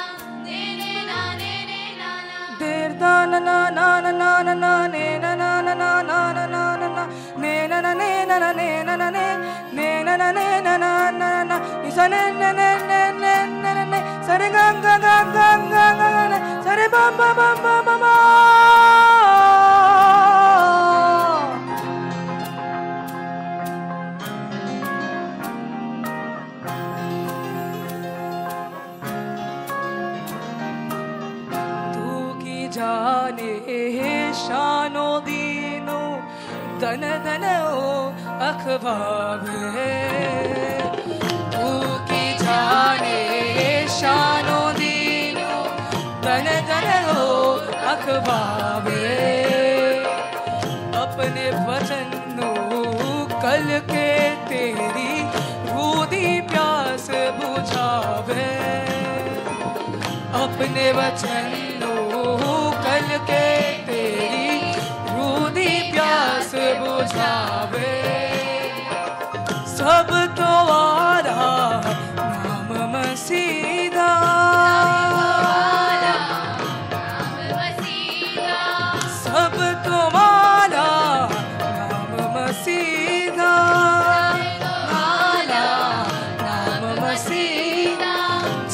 देर ताना ना ना ना ना ना ना ने ना ना ना ना ना ना ना ना ना ने ना ना ने ना ना ने ना ना ने ने ना ना ने ना ना ना ना isa ne ne ne ne ne ne ne ne sare ga ga ga ga ga ga ne sare ba ba ba ba ba ba जाने शानो दीनो दन दन ओ अखबाबे तू की जाने शानो दीनो दन दन ओ अखबाबे अपने वचन नो कल के तेरी रूदी प्यास बुझावे अपने वचन कल के तेरी रूदी प्यास बुझावे सब तो आरा नाम मसीहा सब तुम्हारा नाम मसीहा नाम मसीहा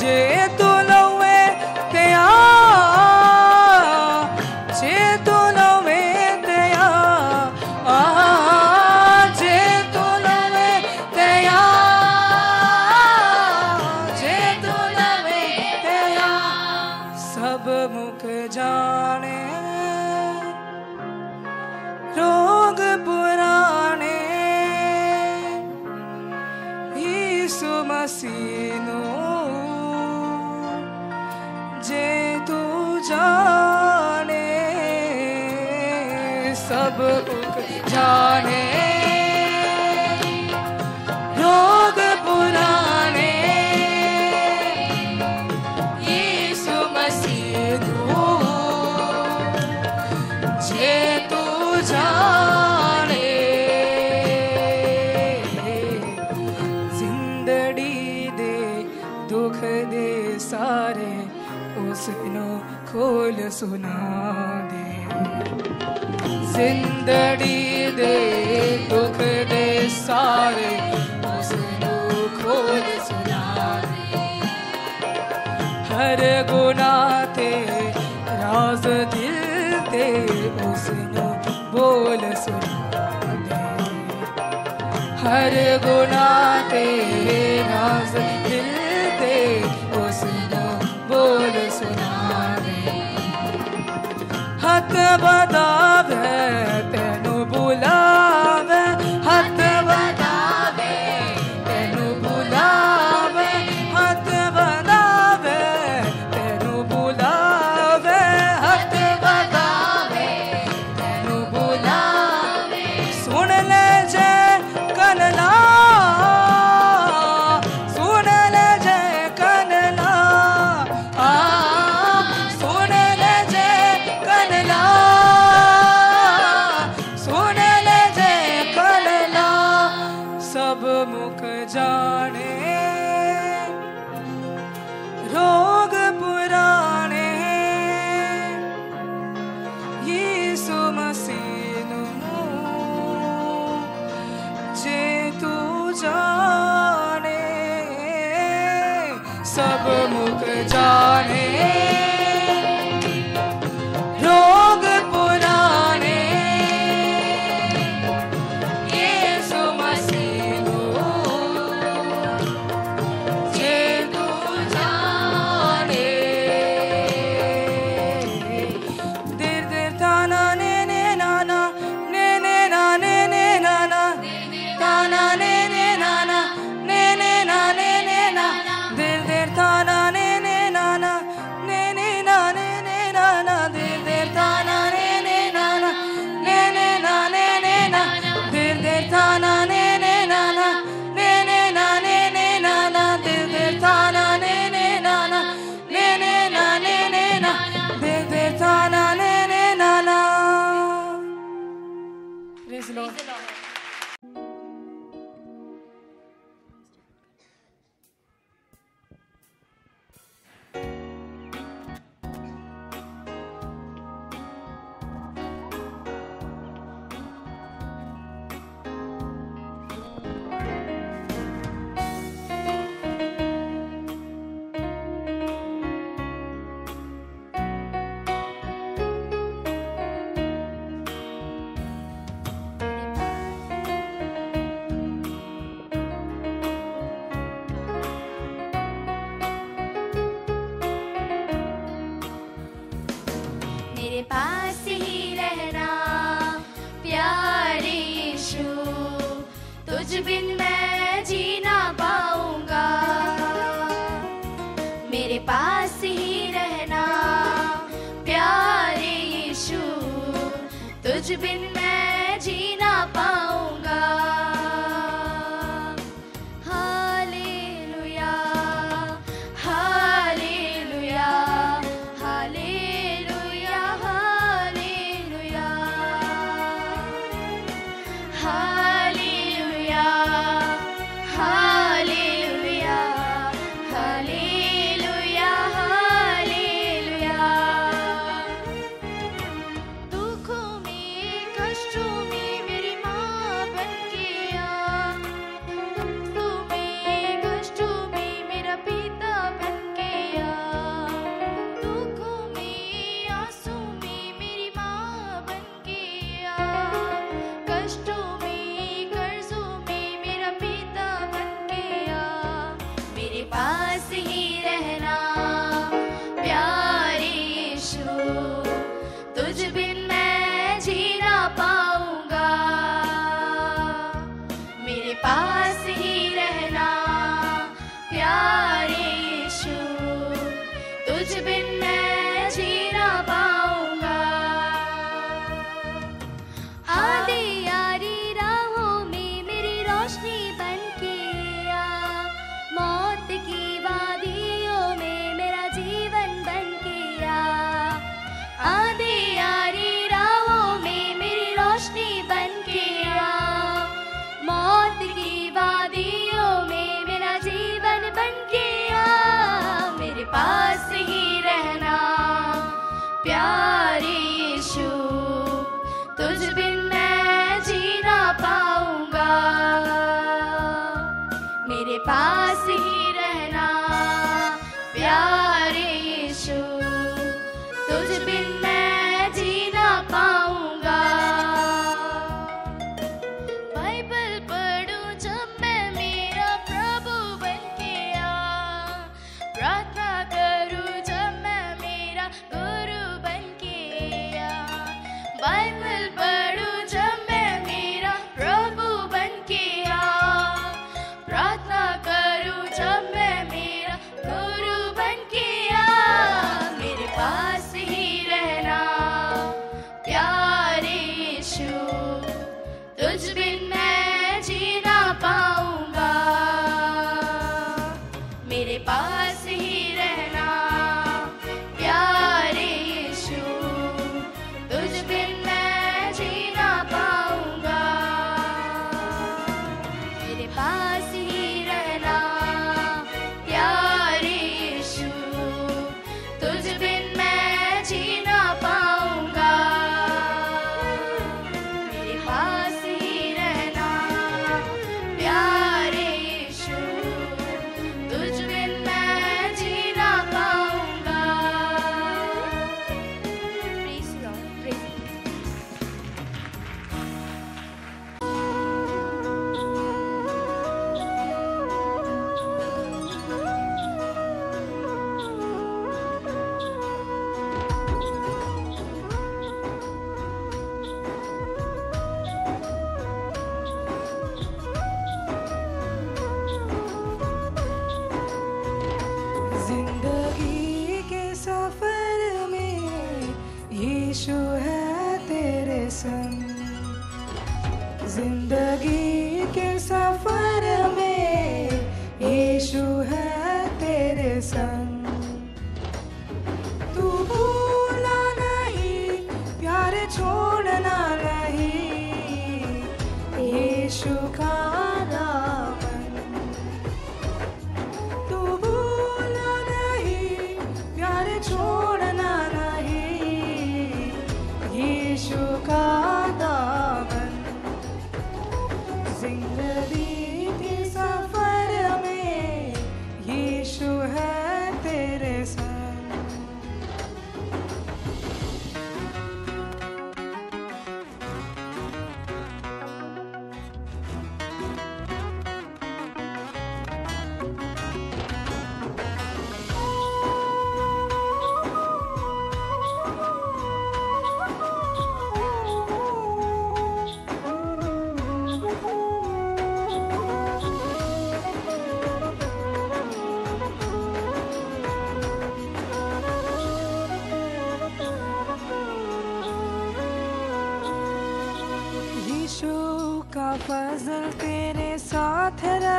जे तू लवे त्या मसीनो जे तू जाने सब उक जाने रोग पुराने यीशु मसीनो जे तू जाने दुख दे सारे उसनो खोल सुना दे जिंदड़ी दे दुख दे सारे उसनो खोल सुना दे हर गुनाह ते राज दिल ते उसनो बोल सुना दे हर गुनाह ते राज दिल उसनो बोल सुना दे हथ बदावे तेनु बुलावे हथ बदावे तेनु बुलावे हथ बदावे तेनु बुलावे हथ बदावे तेनु बुलावे सुन ले जे कनला मुख जाने रोग पुराने यीशु मसीह जे तू जाने सब मुख जाने रोग पुराने यीशु तुझ बिन मैं जी ना पाऊंगा। मेरे पास ही रहना प्यारे यीशु, तुझ बिन मैं जी ना पाऊंगा। Hallelujah hallelujah hallelujah hallelujah hallelujah hallelujah hallelujah hallelujah. दुखों में कष्टों में मेरी माँ बन के आ, दुखों में कष्टों में मेरा पिता बन के आ, दुखों में आंसू में मेरी माँ बन के आ, कष्टों में कर्जों में मेरा पिता बन के आ। मेरे पास ही रहना प्यारे यीशु, तुझ बिन मैं जी ना पाऊंगा। मेरे पास ही रहना प्यारे यीशु, तुझ बिन मैं जी ना पाऊंगा। अंधियारी राहों में मेरी रोशनी बन के आ, मौत की वादियों में मेरा जीवन बन के आ। अंधियारी राहों में मेरी रोशनी बन के आ, मौत की वादियों में मेरा जीवन बन के आ। मेरे पास ही रहना प्यारे यीशु, तुझ बिन मैं जी ना पाऊंगा। मेरे पास ही रहना प्यारे यीशु, तुझ बिन मैं जी ना पाऊंगा। बाइबल पढ़ूं जब मैं मेरा प्रभु बन के आ, प्रार्थना करूं जब मैं मेरा गुरु बन के आ। बाइबल पढ़ूं जब मैं मेरा प्रभु बन के आ, प्रार्थना करूं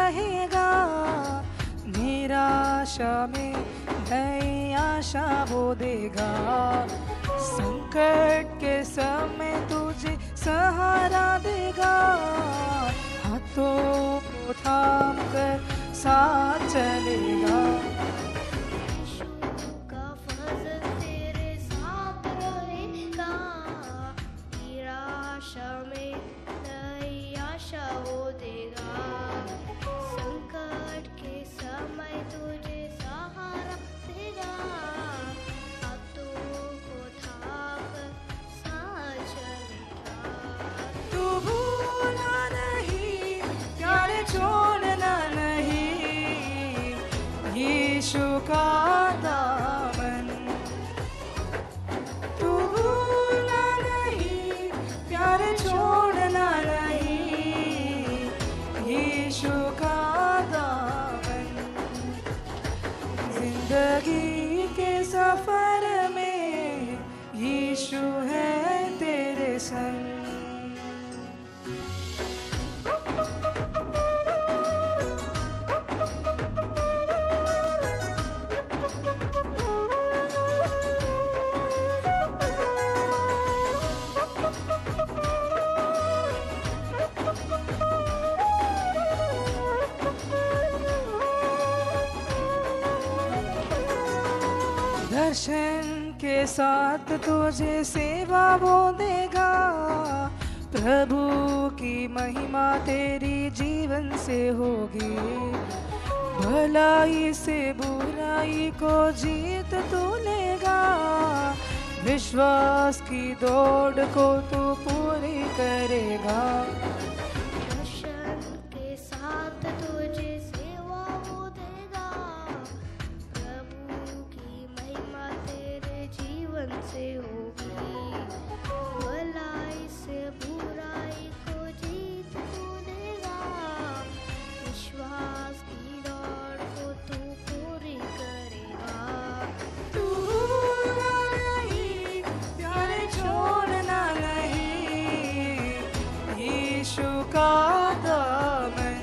रहेगा, निराशा में नई आशा वो देगा। संकट के समय तुझे सहारा देगा, हाथों को थाम कर साथ चलेगा। यीशु का फजल तेरे साथ रहेगा, निराशा में नई आशा वो देगा। संकट के समय तुझे सहारा देगा, हाथों को थाम कर साथ चलेगा। तू भूलना नहीं, प्यारे छोड़ना नहीं, यीशु का दामन। तू भूलना नहीं, प्यारे छोड़ना नहीं, यीशु का दामन। जिंदगी के सफर में यीशु है तेरे संग। दर्शन के साथ तुझे सेवा वो देगा, प्रभु की महिमा तेरी जीवन से होगी। भलाई से बुराई को जीत तू लेगा, विश्वास की दौड़ को तू पूरी करेगा। दर्शन के साथ तुझे सेवा वो देगा, प्रभु की महिमा तेरे जीवन से होगी। भलाई से बुराई को जीत तू देगा, विश्वास की दौड़ को तू पूरी करेगा। तू नहीं, प्यारे छोड़ना नहीं, यीशु का दामन।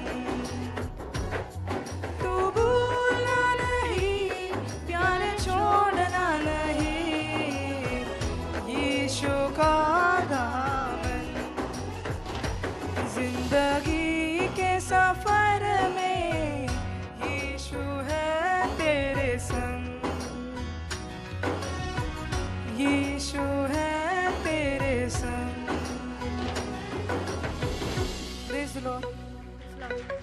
तू भूलना नहीं, प्यारे छोड़ना नहीं, यीशु का दामन। जिंदगी के सफर में यीशु है तेरे संग, यीशु है तेरे संग। Praise the Lord.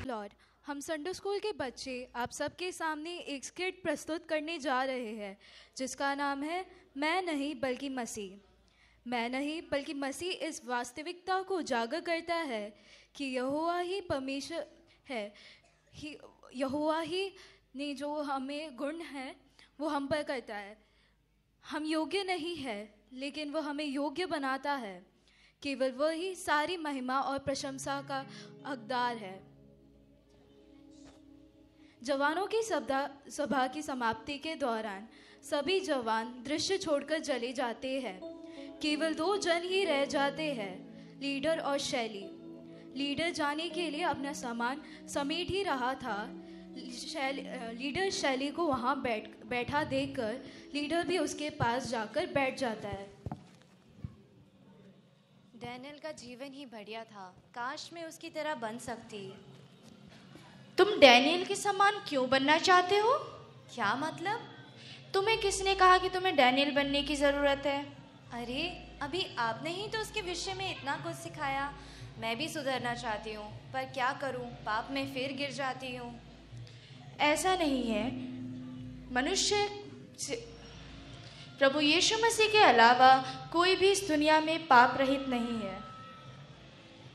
लॉर्ड, हम संडे स्कूल के बच्चे आप सबके सामने एक स्किट प्रस्तुत करने जा रहे हैं जिसका नाम है मैं नहीं बल्कि मसीह। मैं नहीं बल्कि मसीह इस वास्तविकता को उजागर करता है कि यहोवा ही परमेश्वर है, यहोवा ही ने जो हमें गुण है वो हम पर करता है। हम योग्य नहीं है लेकिन वह हमें योग्य बनाता है। केवल वह ही सारी महिमा और प्रशंसा का हकदार है। जवानों की सभा की समाप्ति के दौरान सभी जवान दृश्य छोड़कर चले जाते हैं। केवल 2 जन ही रह जाते हैं, लीडर और शैली। लीडर जाने के लिए अपना सामान समेट ही रहा था। लीडर शैली को वहाँ बैठा देखकर लीडर भी उसके पास जाकर बैठ जाता है। डैनियल का जीवन ही बढ़िया था, काश मैं उसकी तरह बन सकती। तुम डैनियल के समान क्यों बनना चाहते हो? क्या मतलब? तुम्हें किसने कहा कि तुम्हें डैनियल बनने की ज़रूरत है? अरे अभी आपने ही तो उसके विषय में इतना कुछ सिखाया। मैं भी सुधरना चाहती हूँ पर क्या करूँ, पाप में फिर गिर जाती हूँ। ऐसा नहीं है। मनुष्य प्रभु यीशु मसीह के अलावा कोई भी इस दुनिया में पाप रहित नहीं है।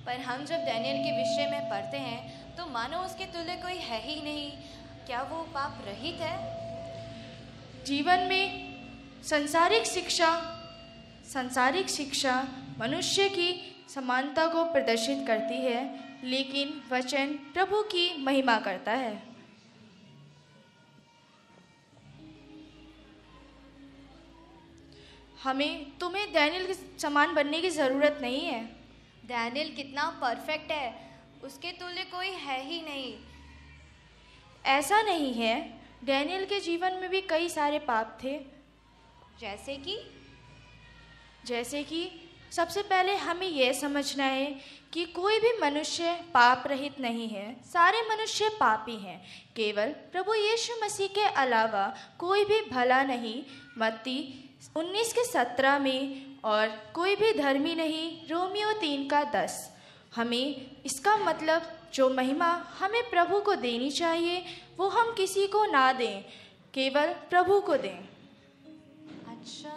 पर हम जब डैनियल के विषय में पढ़ते हैं तो मानो उसके तुल्य कोई है ही नहीं। क्या वो पाप रहित है? जीवन में सांसारिक शिक्षा मनुष्य की समानता को प्रदर्शित करती है, लेकिन वचन प्रभु की महिमा करता है। तुम्हें डैनियल के समान बनने की ज़रूरत नहीं है। डैनियल कितना परफेक्ट है, उसके तुल्य कोई है ही नहीं। ऐसा नहीं है। डैनियल के जीवन में भी कई सारे पाप थे। जैसे कि सबसे पहले हमें यह समझना है कि कोई भी मनुष्य पाप रहित नहीं है। सारे मनुष्य पापी हैं। केवल प्रभु यीशु मसीह के अलावा कोई भी भला नहीं, मत्ती 19:17 में, और कोई भी धर्मी नहीं, रोमियो 3:10। हमें इसका मतलब जो महिमा हमें प्रभु को देनी चाहिए वो हम किसी को ना दें, केवल प्रभु को दें। अच्छा,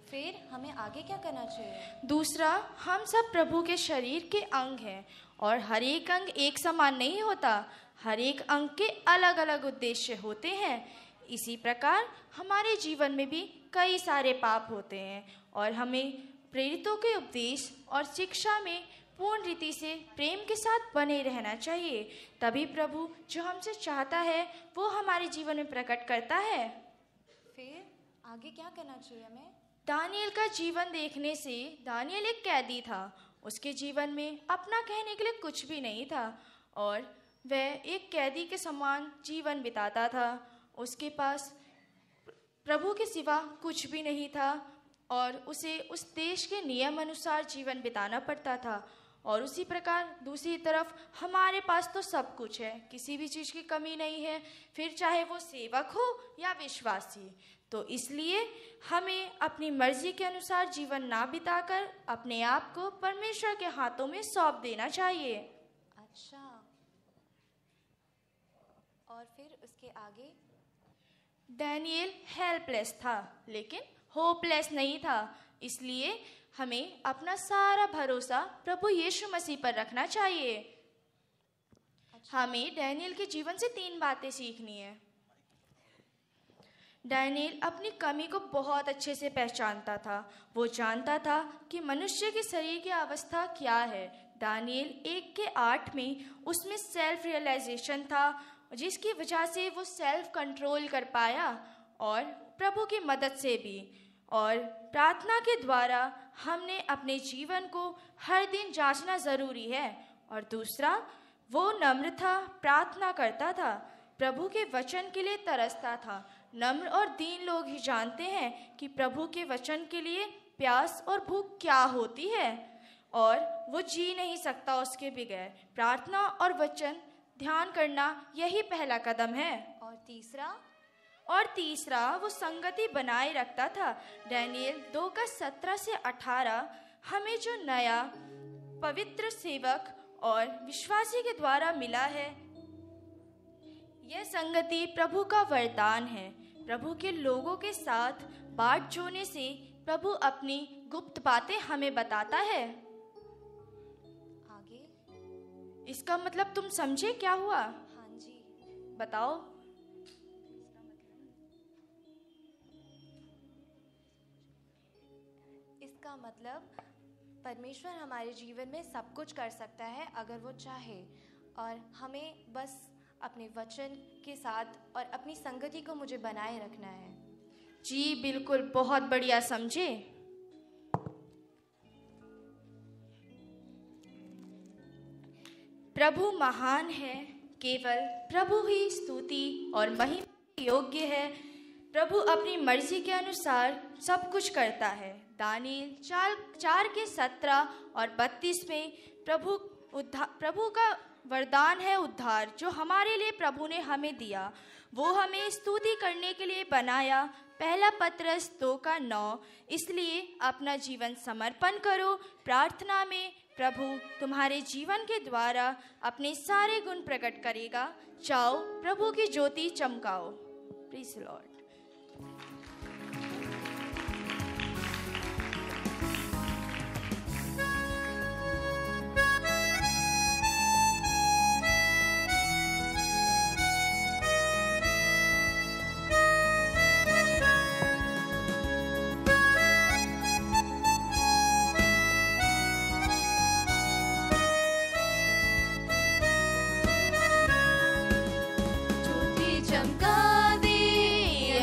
फिर हमें आगे क्या करना चाहिए? दूसरा, हम सब प्रभु के शरीर के अंग हैं और हर एक अंग एक समान नहीं होता। हर एक अंग के अलग अलग उद्देश्य होते हैं। इसी प्रकार हमारे जीवन में भी कई सारे पाप होते हैं और हमें प्रेरितों के उपदेश और शिक्षा में पूर्ण रीति से प्रेम के साथ बने रहना चाहिए। तभी प्रभु जो हमसे चाहता है वो हमारे जीवन में प्रकट करता है। फिर आगे क्या करना चाहिए हमें? दानियल का जीवन देखने से, दानियल एक कैदी था। उसके जीवन में अपना कहने के लिए कुछ भी नहीं था और वह एक कैदी के समान जीवन बिताता था। उसके पास प्रभु के सिवा कुछ भी नहीं था और उसे उस देश के नियम अनुसार जीवन बिताना पड़ता था। और उसी प्रकार दूसरी तरफ हमारे पास तो सब कुछ है, किसी भी चीज़ की कमी नहीं है, फिर चाहे वो सेवक हो या विश्वासी। तो इसलिए हमें अपनी मर्जी के अनुसार जीवन ना बिताकर अपने आप को परमेश्वर के हाथों में सौंप देना चाहिए। अच्छा, और फिर उसके आगे? डैनियल हेल्पलेस था लेकिन होपलेस नहीं था। इसलिए हमें अपना सारा भरोसा प्रभु यीशु मसीह पर रखना चाहिए। हमें डैनियल के जीवन से 3 बातें सीखनी है। डैनियल अपनी कमी को बहुत अच्छे से पहचानता था। वो जानता था कि मनुष्य के शरीर की अवस्था क्या है। दानियल 1:8 में उसमें सेल्फ रियलाइजेशन था, जिसकी वजह से वो सेल्फ कंट्रोल कर पाया और प्रभु की मदद से भी। और प्रार्थना के द्वारा हमने अपने जीवन को हर दिन जांचना ज़रूरी है। और दूसरा, वो नम्र था, प्रार्थना करता था, प्रभु के वचन के लिए तरसता था। नम्र और दीन लोग ही जानते हैं कि प्रभु के वचन के लिए प्यास और भूख क्या होती है और वो जी नहीं सकता उसके बगैर। प्रार्थना और वचन ध्यान करना यही पहला कदम है। और तीसरा वो संगति बनाए रखता था। डैनियल 2:17-18 हमें जो नया पवित्र सेवक और विश्वासी के द्वारा मिला है, यह संगति प्रभु का वरदान है। प्रभु के लोगों के साथ बाट जोड़ने से प्रभु अपनी गुप्त बातें हमें बताता है। आगे? इसका मतलब तुम समझे क्या हुआ? हाँ जी, बताओ। इसका मतलब परमेश्वर हमारे जीवन में सब कुछ कर सकता है अगर वो चाहे, और हमें बस अपने वचन के साथ और अपनी संगति को मुझे बनाए रखना है। जी बिल्कुल, बहुत बढ़िया समझे। प्रभु महान है, केवल प्रभु ही स्तुति और महिमा योग्य है। प्रभु अपनी मर्जी के अनुसार सब कुछ करता है। दानियल 4:17 और 32 में प्रभु का वरदान है उद्धार, जो हमारे लिए प्रभु ने हमें दिया। वो हमें स्तुति करने के लिए बनाया। पहला पत्रस 2:9। इसलिए अपना जीवन समर्पण करो प्रार्थना में। प्रभु तुम्हारे जीवन के द्वारा अपने सारे गुण प्रकट करेगा। जाओ, प्रभु की ज्योति चमकाओ। Praise the lord. चमका दे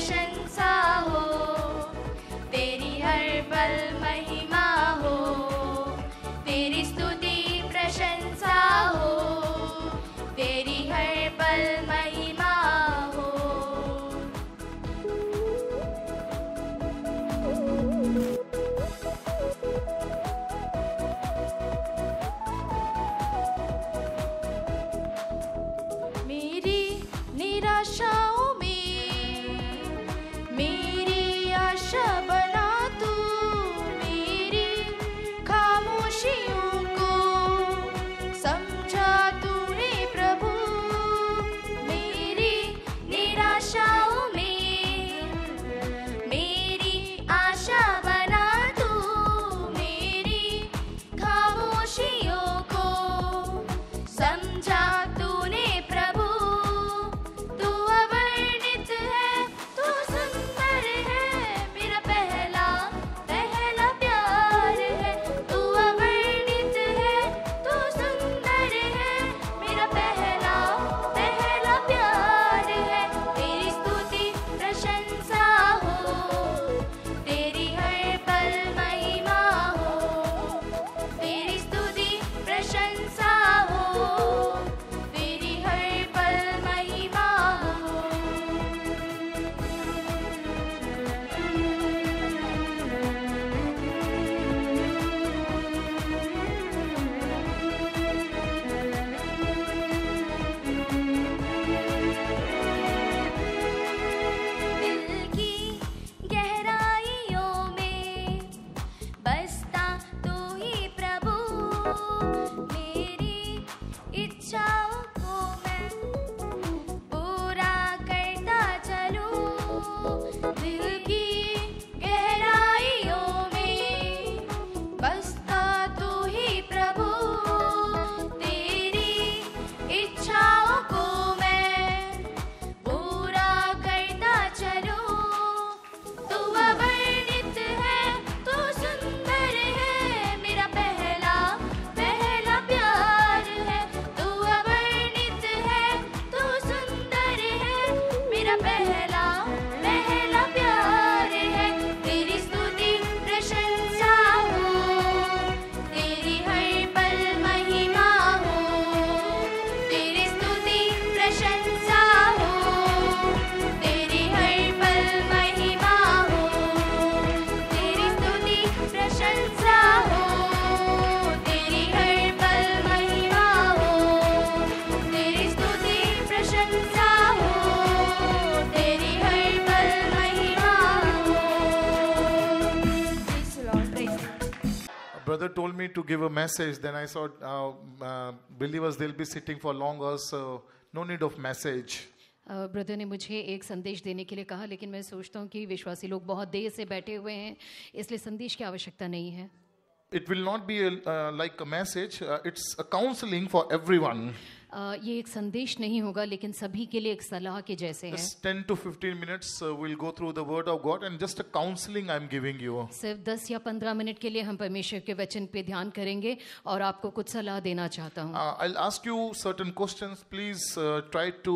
प्रशंसा हो, तेरी हर पल महिमा हो, तेरी स्तुति प्रशंसा हो, तेरी हर पल महिमा हो। मेरी निराशाओं में मेरी आशा बना तू, मेरी खामोशियों को समझा तूने प्रभु। मेरी निराशाओं में मेरी आशा बना तू, मेरी खामोशियों को समझा तूने प्रभु। तू अवर्णित है, तू सुंदर है, मेरा पहला पहला प्यार है। तू अवर्णित है, तू सुंदर है, मेरा पहला पहला प्यार है। तेरी स्तुति प्रशंसा हो, तेरी हर पल महिमा हो, तेरी स्तुति प्रशंसा हो, तेरी हर पल महिमा हो। दिल की गहराइयों में बसता तू ही प्रभु, मेरी इच्छाओं को मैं पूरा करता चलूं। दिल की गहराइयों में बसता तू ही प्रभु, तेरी इच्छाओं को मैं पूरा करता चलूं। तू अवर्णित है, तू सुंदर है, मेरा पहला पहला प्यार है। तू अवर्णित है, तू सुंदर है, मेरा पहला पहला प्यार है। तेरी स्तुति प्रशंसा हो, तेरी हर पल महिमा हो, तेरी स्तुति प्रशंसा हो, तेरी हर पल महिमा हो, तेरी स्तुति प्रशंसा हो, तेरी हर पल महिमा हो, तेरी स्तुति प्रशंसा हो, तेरी हर पल महिमा हो। Praise the Lord, praise the Lord. A brother told me to give a message. Then I thought believers, they'll be sitting for long hours, so no need of message. Brother ने मुझे एक संदेश देने के लिए कहा, लेकिन मैं सोचता हूँ कि विश्वासी लोग बहुत देर से बैठे हुए हैं, इसलिए संदेश की आवश्यकता नहीं है। It will not be like a message. It's a counseling for everyone. ये एक संदेश नहीं होगा, लेकिन सभी के लिए एक सलाह के जैसे है। Just 10 to 15 minutes we'll go through the word of God and just a counseling I'm giving you. सिर्फ 10 या 15 मिनट के लिए हम परमेश्वर के वचन पे ध्यान करेंगे और आपको कुछ सलाह देना चाहता हूँ। I'll ask you certain questions. Please try to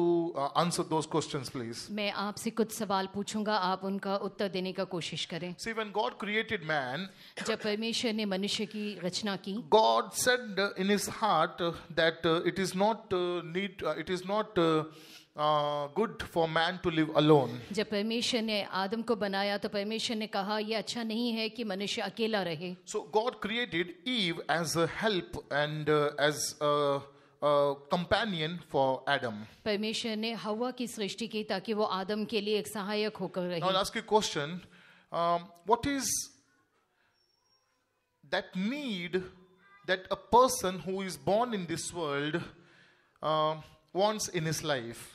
answer those questions, please. मैं आपसे कुछ सवाल पूछूंगा, आप उनका उत्तर देने का कोशिश करें। See, when God created man, जब परमेश्वर ने मनुष्य की रचना की, God said in his heart that it is not good for man to live alone. जब परमेश्वर ने आदम को बनाया तो परमेश्वर ने कहा यह अच्छा नहीं है कि मनुष्य अकेला रहे। So God created Eve as a help and as a companion for Adam. परमेश्वर ने हव्वा की सृष्टि की ताकि वो आदम के लिए एक सहायक होकर रहे। Now I'll ask you a question. What is that need that a person who is born in this world wants in his life?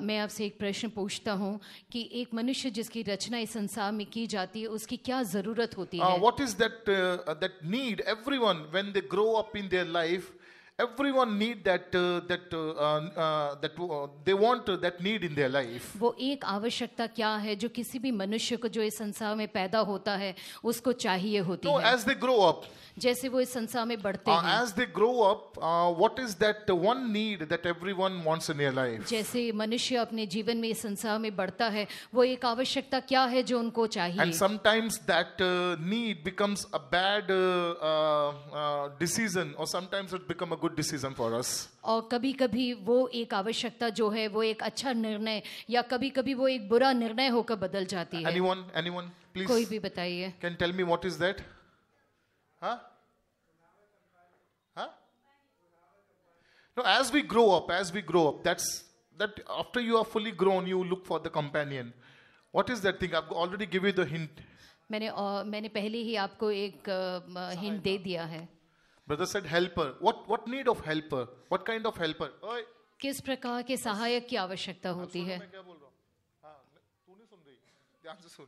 मैं आपसे एक प्रश्न पूछता हूँ कि एक मनुष्य जिसकी रचना इस संसार में की जाती है, उसकी क्या जरूरत होती है? What is that need? Everyone, when they grow up in their life, everyone need they want that need in their life. वो एक आवश्यकता क्या है जो किसी भी मनुष्य को जो इस संसार में पैदा होता है उसको चाहिए होती No, है. as they grow up, जैसे वो इस संसार में बढ़ते हैं, as they grow up, what is that one need that everyone wants in their life? जैसे मनुष्य अपने जीवन में इस संसार में बढ़ता है, वो एक आवश्यकता क्या है जो उनको चाहिए. And sometimes that need becomes a bad decision, or sometimes it become a good decision for us. और कभी कभी वो एक आवश्यकता जो है वो एक अच्छा निर्णय या कभी कभी वो एक बुरा निर्णय होकर बदल जाती है. Anyone, please. कोई भी बताइए. Can tell me what is that? Huh? No, as we grow up, that after you are fully grown, you look for the companion. What is that thing? I've already given you the hint. मैंने पहले ही आपको एक hint दे दिया है. Brother said helper. What need of helper? What kind of helper? Oi. किस प्रकार के सहायक की आवश्यकता होती है. मैं क्या बोल रहा हूँ? हाँ, तू नहीं सुन रही. ध्यान से सुन.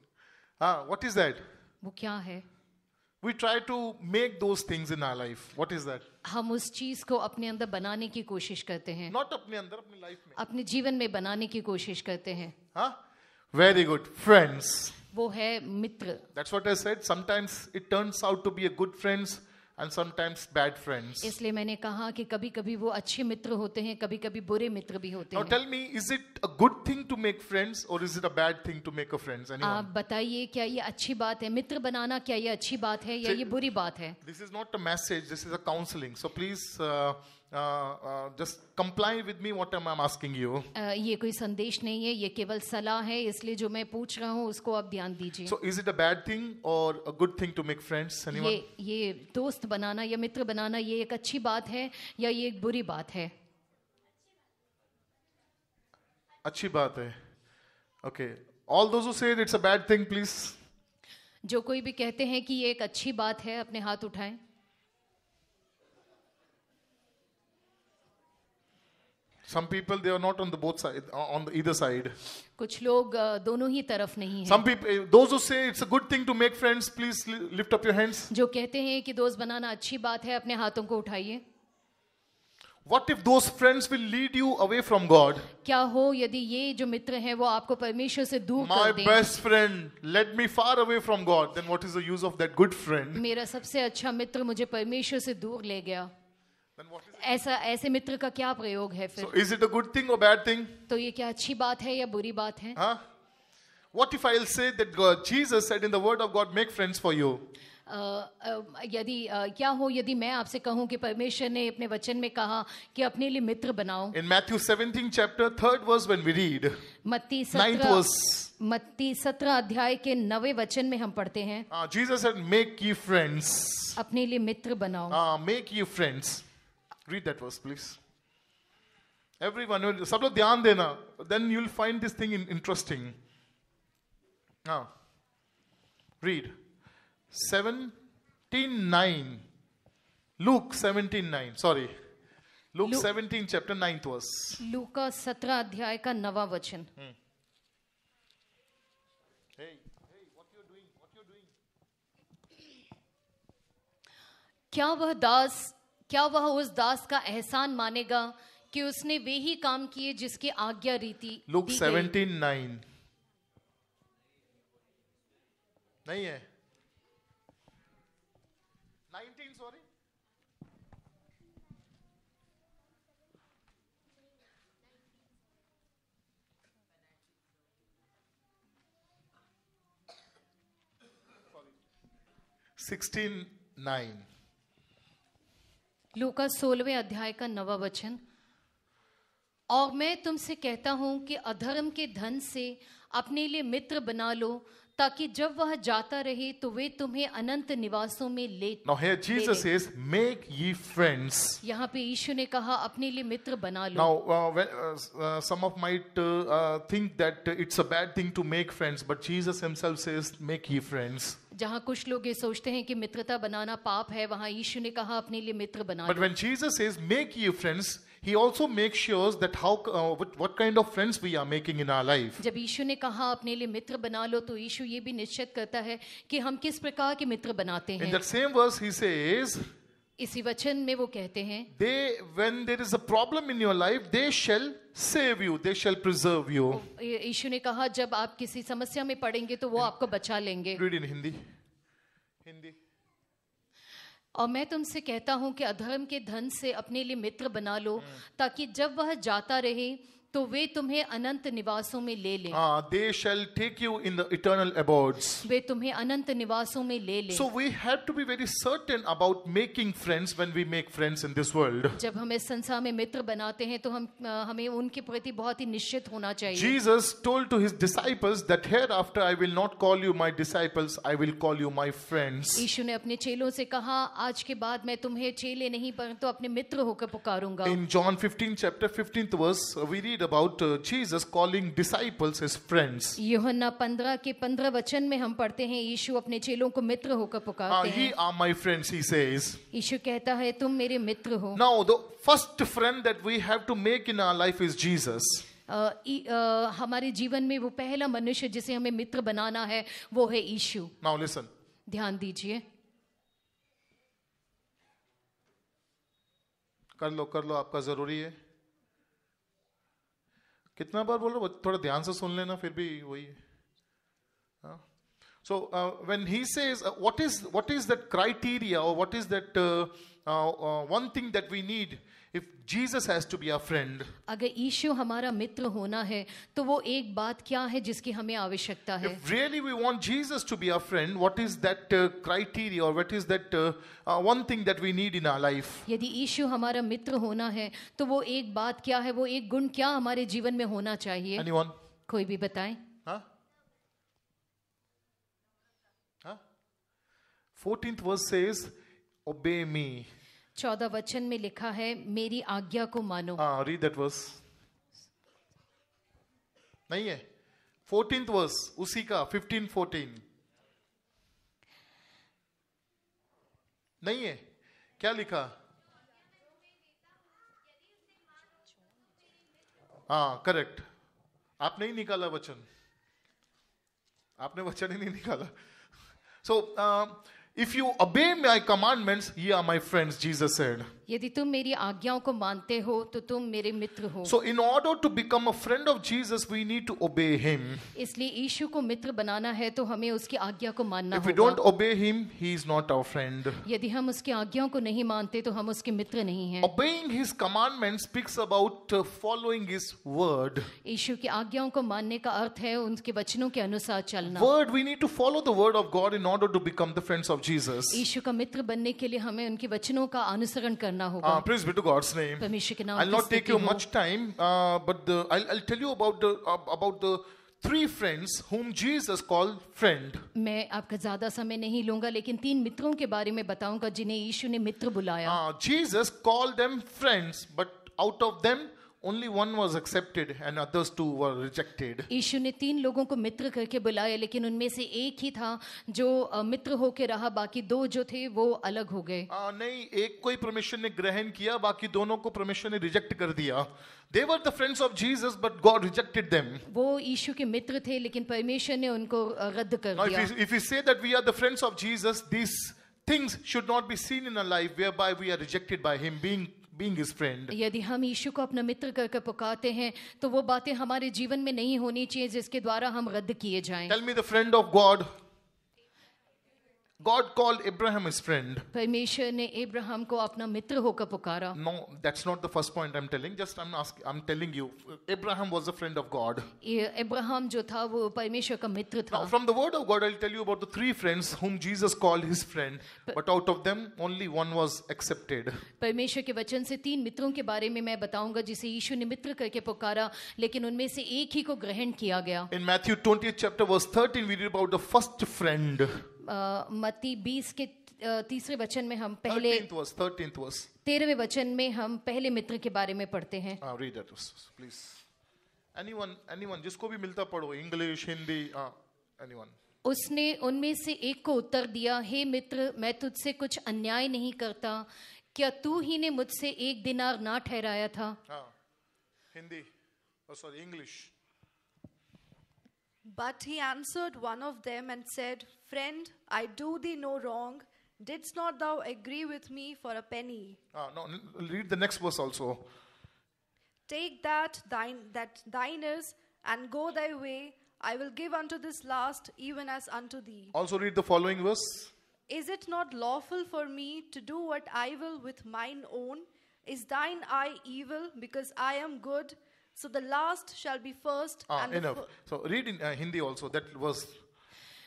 हाँ, what is that? वो क्या है? We try to make those things in our life. What is that? हम उस चीज को अपने अंदर बनाने की कोशिश करते हैं. Not अपने अंदर, अपनी लाइफ में. अपने जीवन में बनाने की कोशिश करते हैं. हाँ? Very good. Friends. वो है मित्र. That's what I said. Sometimes it turns out to be a good friends and sometimes bad friends. इसलिए मैंने कहा कि कभी-कभी वो अच्छे मित्र होते हैं, कभी-कभी बुरे मित्र भी होते हैं. Now tell me, is it a good thing to make friends or is it a bad thing to make a friends? Anyone? आप बताइए, क्या ये अच्छी बात है मित्र बनाना? क्या ये अच्छी बात है या ये बुरी बात है? This is not a message. This is a counseling. So please just comply with me what I'm asking you. ये कोई संदेश नहीं है, ये केवल सलाह है. इसलिए जो मैं पूछ रहा हूँ उसको आप ध्यान दीजिए. So is it a bad thing or a good thing to make friends? Anyone? ये दोस्त बनाना या मित्र बनाना ये एक अच्छी बात है या ये एक बुरी बात है? अच्छी बात है. Okay. All those who say it's a bad thing, please. जो कोई भी कहते हैं कि ये एक अच्छी बात है, अपने हाथ उठाएं. Some people, they are not on the both side, on the either side. कुछ लोग दोनों ही तरफ नहीं हैं. Some people, those who say it's a good thing to make friends, please lift up your hands. जो कहते हैं कि दोस्त बनाना अच्छी बात है, अपने हाथों को उठाइए. What if those friends will lead you away from God? क्या हो यदि ये जो मित्र हैं वो आपको परमेश्वर से दूर कर दें? My best friend led me far away from God. Then what is the use of that good friend? मेरा सबसे अच्छा मित्र मुझे परमेश्वर से दूर ले गया. ऐसे मित्र का क्या प्रयोग है फिर? So is it a good thing or bad thing? तो ये क्या अच्छी बात है या बुरी बात है? Huh? What if I'll say that Jesus said in the word of God, make friends for you? क्या हो यदि मैं आपसे कहूं कि परमेश्वर ने अपने वचन में कहा कि अपने लिए मित्र बनाओ. In Matthew 17 chapter 3rd verse when we read, मत्ती 17 अध्याय के 9वें वचन में हम पढ़ते हैं. Jesus said, make ye friends. अपने लिए मित्र बनाओ. Make ye friends. Read that verse, please. Everyone, सब लोग ध्यान देना. Then you'll find this thing interesting. Read. 17:9. Luke 17:9. Sorry. Luke 17 chapter 9th verse. लूका 17 अध्याय का 9वां वचन. Hey, what you're doing? क्या वह उस दास का एहसान मानेगा कि उसने वे ही काम किए जिसकी आज्ञा रीति Luke 17:9. नहीं है 19, sorry. Sorry. 16:9. लूका 16वें अध्याय का 9वां वचन. और मैं तुमसे कहता हूं कि अधर्म के धन से अपने लिए मित्र बना लो ताकि जब वह जाता रहे तो वे तुम्हें अनंत निवासों में ले. Now here Jesus says, make ye friends. यहाँ पे यीशु ने कहा अपने लिए मित्र बना लो. Now some of might think that it's a bad thing to make friends, but Jesus himself says, make ye friends. जहाँ कुछ लोग ये सोचते हैं कि मित्रता बनाना पाप है, वहाँ यीशु ने कहा अपने लिए मित्र बना लो. But when Jesus says, make ye friends, he also makes sure that what kind of friends we are making in our life. जब यीशु ने कहा अपने लिए मित्र बना लो तो यीशु ये भी निश्चित करता है कि हम किस प्रकार के मित्र बनाते हैं. In that same verse he says, इसी वचन में वो कहते हैं, when there is a problem in your life, they shall save you, they shall preserve you. यीशु ने कहा जब आप किसी समस्या में पड़ेंगे तो वो आपको बचा लेंगे। Read in Hindi. Hindi. और मैं तुमसे कहता हूं कि अधर्म के धन से अपने लिए मित्र बना लो, ताकि जब वह जाता रहे तो वे तुम्हें अनंत निवासों में ले लें। They shall take you in the eternal abodes. वे तुम्हें अनंत निवासों में ले लें। So we have to be very certain about making friends when we make friends in this world. जब हम इस संसार में मित्र बनाते हैं तो हमें उनके प्रति बहुत ही निश्चित होना चाहिए। Jesus told to his disciples that hereafter I will not call you my disciples, I will call you my friends. यीशु ने अपने चेलों से कहा, आज के बाद मैं तुम्हें चेले नहीं परंतु अपने मित्र होकर पुकारूंगा। In John 15 chapter 15th verse we read about Jesus calling disciples his friends. यूहन्ना 15 के 15 वचन में हम पढ़ते हैं यीशु अपने चेलों को मित्र होकर पुकारते हैं। Ye are my friends, he says. यीशु कहता है तुम मेरे मित्र हो। Now the first friend that we have to make in our life is Jesus. हमारे जीवन में वो पहला मनुष्य जिसे हमें मित्र बनाना है वो है यीशु। Now listen. ध्यान दीजिए। कर लो आपका जरूरी है। कितना बार बोल रहे हो, थोड़ा ध्यान से सुन लेना, फिर भी वही है। So when he says what is that criteria or what is that one thing that we need if Jesus has to be our friend? अगर यीशु हमारा मित्र होना है तो वो एक बात क्या है जिसकी हमें आवश्यकता है? If really we want Jesus to be our friend, what is that criteria or what is that one thing that we need in our life? यदि यीशु हमारा मित्र होना है तो वो एक बात क्या है, वो एक गुण क्या हमारे जीवन में होना चाहिए? Anyone? कोई भी बताएं? 14th verse says, obey me. 14 वचन में लिखा है मेरी आज्ञा को मानो। Read that verse. नहीं है? 14th verse उसी का 15-14 नहीं है? क्या लिखा? करेक्ट। आपने ही निकाला वचन, आपने वचन ही नहीं निकाला। So if you obey my commandments, ye are my friends, Jesus said. यदि तुम मेरी आज्ञाओं को मानते हो तो तुम मेरे मित्र हो। So in order to become a friend of Jesus, we need to obey him. इसलिए यीशु को मित्र बनाना है तो हमें उसकी आज्ञा को मानना होगा। If we don't obey him, he is not our friend. यदि हम उसकी आज्ञाओं को नहीं मानते तो हम उसके मित्र नहीं हैं। Obeying his commandments speaks about following his word. यीशु की आज्ञाओं को मानने का अर्थ है उनके वचनों के अनुसार चलना। Word, we need to follow the word of God in order to become the friends of Jesus. यीशु का मित्र बनने के लिए हमें उनके वचनों का अनुसरण करना होगा। Praise be to God's name. परमेश्वर के नाम I'll not take you much time, but I'll tell you about the three friends whom Jesus called friend. मैं आपका ज्यादा समय नहीं लूंगा, लेकिन 3 मित्रों के बारे में बताऊंगा जिन्हें यीशु ने मित्र बुलाया। Jesus called them friends, but out of them only one was accepted and others 2 were rejected. यीशु ने 3 लोगों को मित्र करके बुलाया, लेकिन उनमें से एक ही था जो मित्र होके रहा, बाकी 2 जो थे वो अलग हो गए। नहीं, एक को ही परमेश्वर ने ग्रहण किया, बाकी दोनों को परमेश्वर ने रिजेक्ट कर दिया। They were the friends of Jesus, but God rejected them. वो यीशु के मित्र थे, लेकिन परमेश्वर ने उनको रद्द कर दिया। If we say that we are the friends of Jesus, these things should not be seen in our life whereby we are rejected by him being his friend. यदि हम यीशु को अपना मित्र करके पुकारते हैं तो वो बातें हमारे जीवन में नहीं होनी चाहिए जिसके द्वारा हम रद्द किए जाएं। Tell me the friend of God. God called Abraham his friend. परमेश्वर ने अब्राहम को अपना मित्र होकर पुकारा। No, that's not the first point I'm telling. Just I'm telling you, Abraham was a friend of God. Abraham जो था वो परमेश्वर का मित्र था। Now, from the word of God, I'll tell you about the 3 friends whom Jesus called his friend, but out of them only one was accepted. परमेश्वर के वचन से 3 मित्रों के बारे में मैं बताऊंगा जिसे यीशु ने मित्र करके पुकारा, लेकिन उनमें से एक ही को ग्रहण किया गया। In Matthew 20th chapter verse 13, we read about the first friend. मत्ती 20 के 3रे वचन में हम पहले 13th verse 13वें वचन में हम पहले मित्र के बारे में पढ़ते हैं। Read that please. Anyone जिसको भी मिलता पढ़ो, इंग्लिश, हिंदी, anyone. उसने उनमें से एक को उत्तर दिया, हे मित्र, मैं तुझसे कुछ अन्याय नहीं करता, क्या तू ही ने मुझसे 1 दिनार ना ठहराया था? Hindi, sorry, English. But he answered one of them and said, Friend, I do thee no wrong. Didst not thou agree with me for a penny? No, read the next verse also. Take that thine is, and go thy way. I will give unto this last, even as unto thee. Also read the following verse. Is it not lawful for me to do what I will with mine own? Is thine eye evil, because I am good? So the last shall be first. And Enough. So read in Hindi also that verse.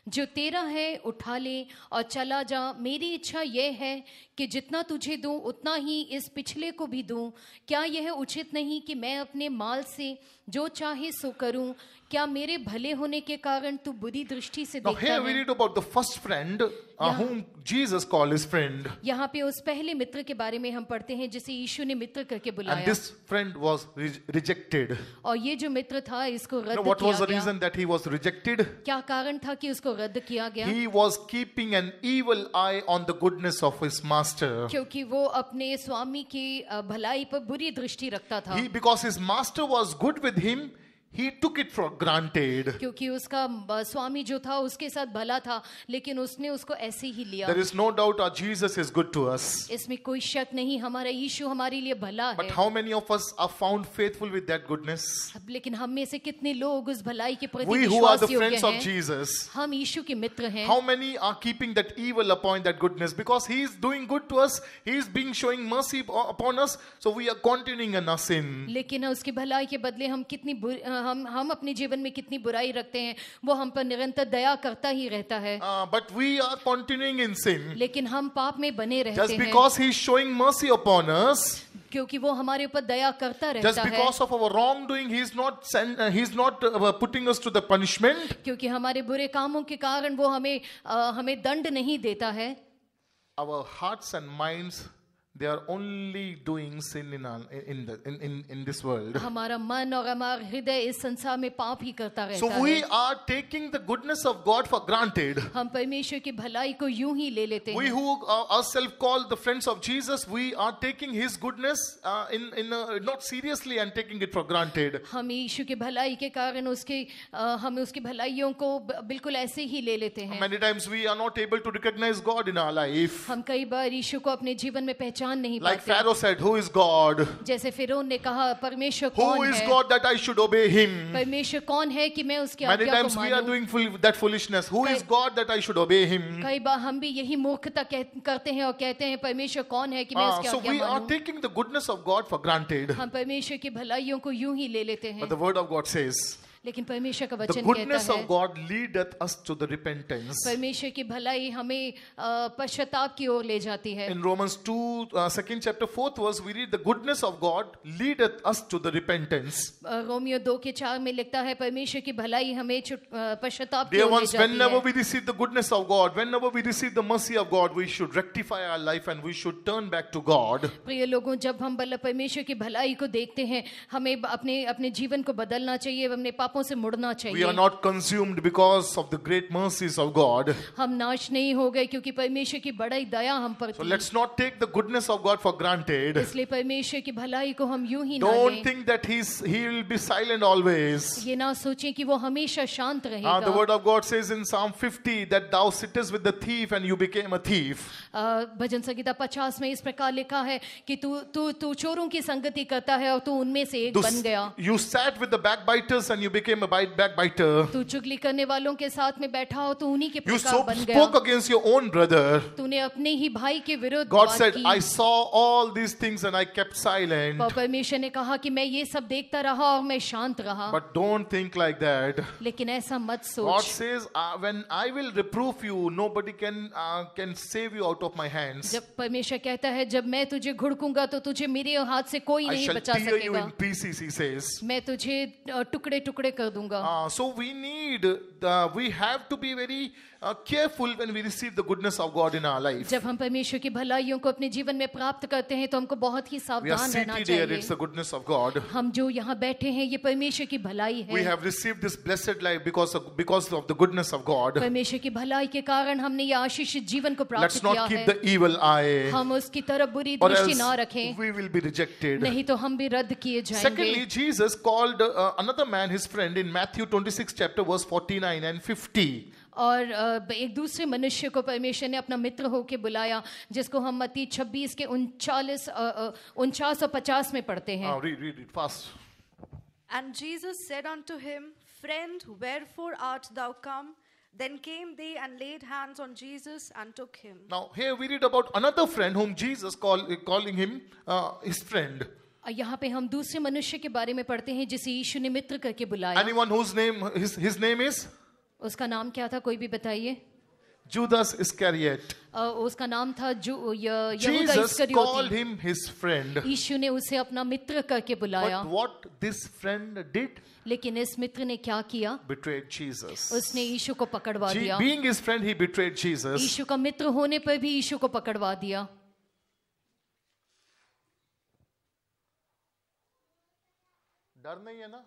जो तेरा है उठा ले और चला जा, मेरी इच्छा यह है कि जितना तुझे दूं उतना ही इस पिछले को भी दूं। क्या यह उचित नहीं कि मैं अपने माल से जो चाहे सो करूं? क्या मेरे भले होने के कारण तू बुरी दृष्टि से Now देखता here we है? read about the first friend whom Jesus called his friend. यहाँ पे उस पहले मित्र के बारे में हम पढ़ते हैं जिसे यीशु ने मित्र करके And बुलाया, this friend was rejected. और ये जो मित्र था इसको You know रद्द what was किया the गया। reason that he was rejected? क्या कारण था कि उसको रद्द किया गया? He was keeping an evil eye on the goodness of his master. क्योंकि वो अपने स्वामी की भलाई पर बुरी दृष्टि रखता था। Because his master was good with him, he took it for granted. क्योंकि उसका स्वामी जो था उसके साथ भला था, लेकिन उसने उसको ऐसे ही लिया। There is no doubt our Jesus is good to us. इसमें कोई शक नहीं, हमारा यीशु हमारे लिए भला But है। how many of us are found faithful with that goodness? लेकिन हम में से कितने लोग उस भलाई के प्रति We who are the विश्वास योग्य friends of हैं? Jesus, हम यीशु के मित्र हैं। how many are keeping that evil upon that goodness? Because he is doing good to us, he is being showing mercy upon us, so we are continuing in our sin. लेकिन उसकी भलाई के बदले हम कितनी हम अपने जीवन में कितनी बुराई रखते हैं, वो हम पर निरंतर दया करता ही रहता है। But we are continuing in sin. लेकिन हम पाप में बने रहते Just हैं। because he is showing mercy upon us, क्योंकि वो हमारे ऊपर दया करता just रहता है। because of our wrongdoing, he is not putting us to the punishment. क्योंकि हमारे बुरे कामों के कारण वो हमें दंड नहीं देता है। Our hearts and minds, they are only doing sin in this world. हमारा मन और हमारा हृदय इस संसार में पाप ही करता रहता So है। we are taking the goodness of God for granted. हम परमेश्वर की भलाई को यूं ही ले लेते We हैं। who ourselves call the friends of Jesus, we are taking his goodness not seriously and taking it for granted. हम यीशु की भलाई के कारण हम उसकी भलाइयों को बिल्कुल ऐसे ही ले लेते हैं। Many times we are not able to recognize God in our life. हम कई बार यीशु को अपने जीवन में पहचान नहीं Like पाते। Pharaoh said, who is God? जैसे फिरौन ने कहा परमेश्वर Who कौन is है? God that I should obey him? परमेश्वर कौन है कि मैं उसकी Many आज्ञा को times we are मानूं? doing that foolishness. Who is God that I should obey him? कई बार हम भी यही मूर्खता करते हैं और कहते हैं परमेश्वर कौन है कि मैं उसकी So आज्ञा we are मानूं? taking the goodness of God for granted. हम परमेश्वर की भलाइयों को यूं ही ले लेते हैं। But the word of God says, लेकिन परमेश्वर का the वचन goodness कहता है of God leadeth us to the repentance. परमेश्वर की भलाई हमें पश्चाताप की ओर ले जाती है। In Romans 2, 2nd chapter, 4th verse, we read the goodness of God leadeth us to the repentance. Romeo 2:4 में लिखता है परमेश्वर की भलाई हमें पश्चाताप की Dear ओर ले ones, जाती whenever है। we receive the goodness of God, whenever we receive the mercy of God, we should rectify our life and we should turn back to God. प्रिय लोगों, जब हम परमेश्वर की भलाई को देखते हैं, हमें अपने जीवन को बदलना चाहिए, अपने पापों से मुड़ना चाहिए। We are not consumed because of the great mercies of God. हम नाश नहीं हो गए क्योंकि परमेश्वर की बड़ी दया हम पर So थी। let's not take the goodness of God for granted. इसलिए परमेश्वर की भलाई को हम यूं ही ना Don't लें। think that he will be silent always. ये ना सोचें कि वो हमेशा शांत The रहेगा। word of God says in Psalm 50 that thou sittest with the thief and you became a thief. भजन संगीता 50 में इस प्रकार लिखा है कि तू चोरों की संगति करता है और तू उनमें से एक बन गया। You sat with the backbiters and you became a backbiter. तू चुगली करने वालों के साथ में बैठा हो तो उन्हीं के You प्रकार बन spoke गया। against your own brother. तूने अपने ही भाई के विरुद्ध God बात said, की। I saw all these things and I kept silent. परमेश्वर ने कहा कि मैं ये सब देखता रहा और मैं शांत रहा। But don't think like that. लेकिन ऐसा मत God सोच। says, when I will reprove you, nobody can save you out of my hands. जब परमेश्वर कहता है जब मैं तुझे घुड़कूंगा तो तुझे मेरे हाथ से कोई I नहीं shall बचा tear you सकेगा। in pieces, he says. मैं तुझे टुकड़े टुकड़े कर दूंगा। So we have to be very careful when we receive the goodness of God in our life. जब हम परमेश्वर की भलाइयों को अपने जीवन में प्राप्त करते हैं तो हमको बहुत ही We are सावधान रहना seated here, it's चाहिए। the goodness of God. हम जो यहाँ बैठे हैं ये परमेश्वर की भलाई We है। have received this blessed life because of the goodness of God. परमेश्वर की भलाई के कारण हमने ये आशीषित जीवन को प्राप्त Let's किया not keep है। the evil eye, हम उसकी तरफ बुरी or दृष्टि ना else रखें, we will be rejected. नहीं तो हम भी रद्द किए Secondly, जाएंगे। Jesus called another man his friend in Matthew 26 chapter verse 49 and 50. और एक दूसरे मनुष्य को परमेश्वर ने अपना मित्र होके बुलाया, जिसको हम मत्ती 26 के 49 और 50 में पढ़ते हैं। Read it fast. And Jesus said unto him, Friend, wherefore art thou come? Then came they and laid hands on Jesus and took him. Now here we read about another friend whom Jesus calling him his friend. यहाँ पे हम दूसरे मनुष्य के बारे में पढ़ते हैं जिसे यीशु ने मित्र करके बुलाया। Anyone whose name his name is? उसका नाम क्या था, कोई भी बताइए? Judas Iscariot. उसका नाम था यहूदा Jesus इस्करियोती। called him his friend. यीशु ने उसे अपना मित्र करके बुलाया। But what this friend did? लेकिन इस मित्र ने क्या किया? Betrayed Jesus. उसने यीशु को पकड़वा दिया। Being his friend, he betrayed Jesus. यीशु का मित्र होने पर भी यीशु को पकड़वा दिया। डर नहीं है ना?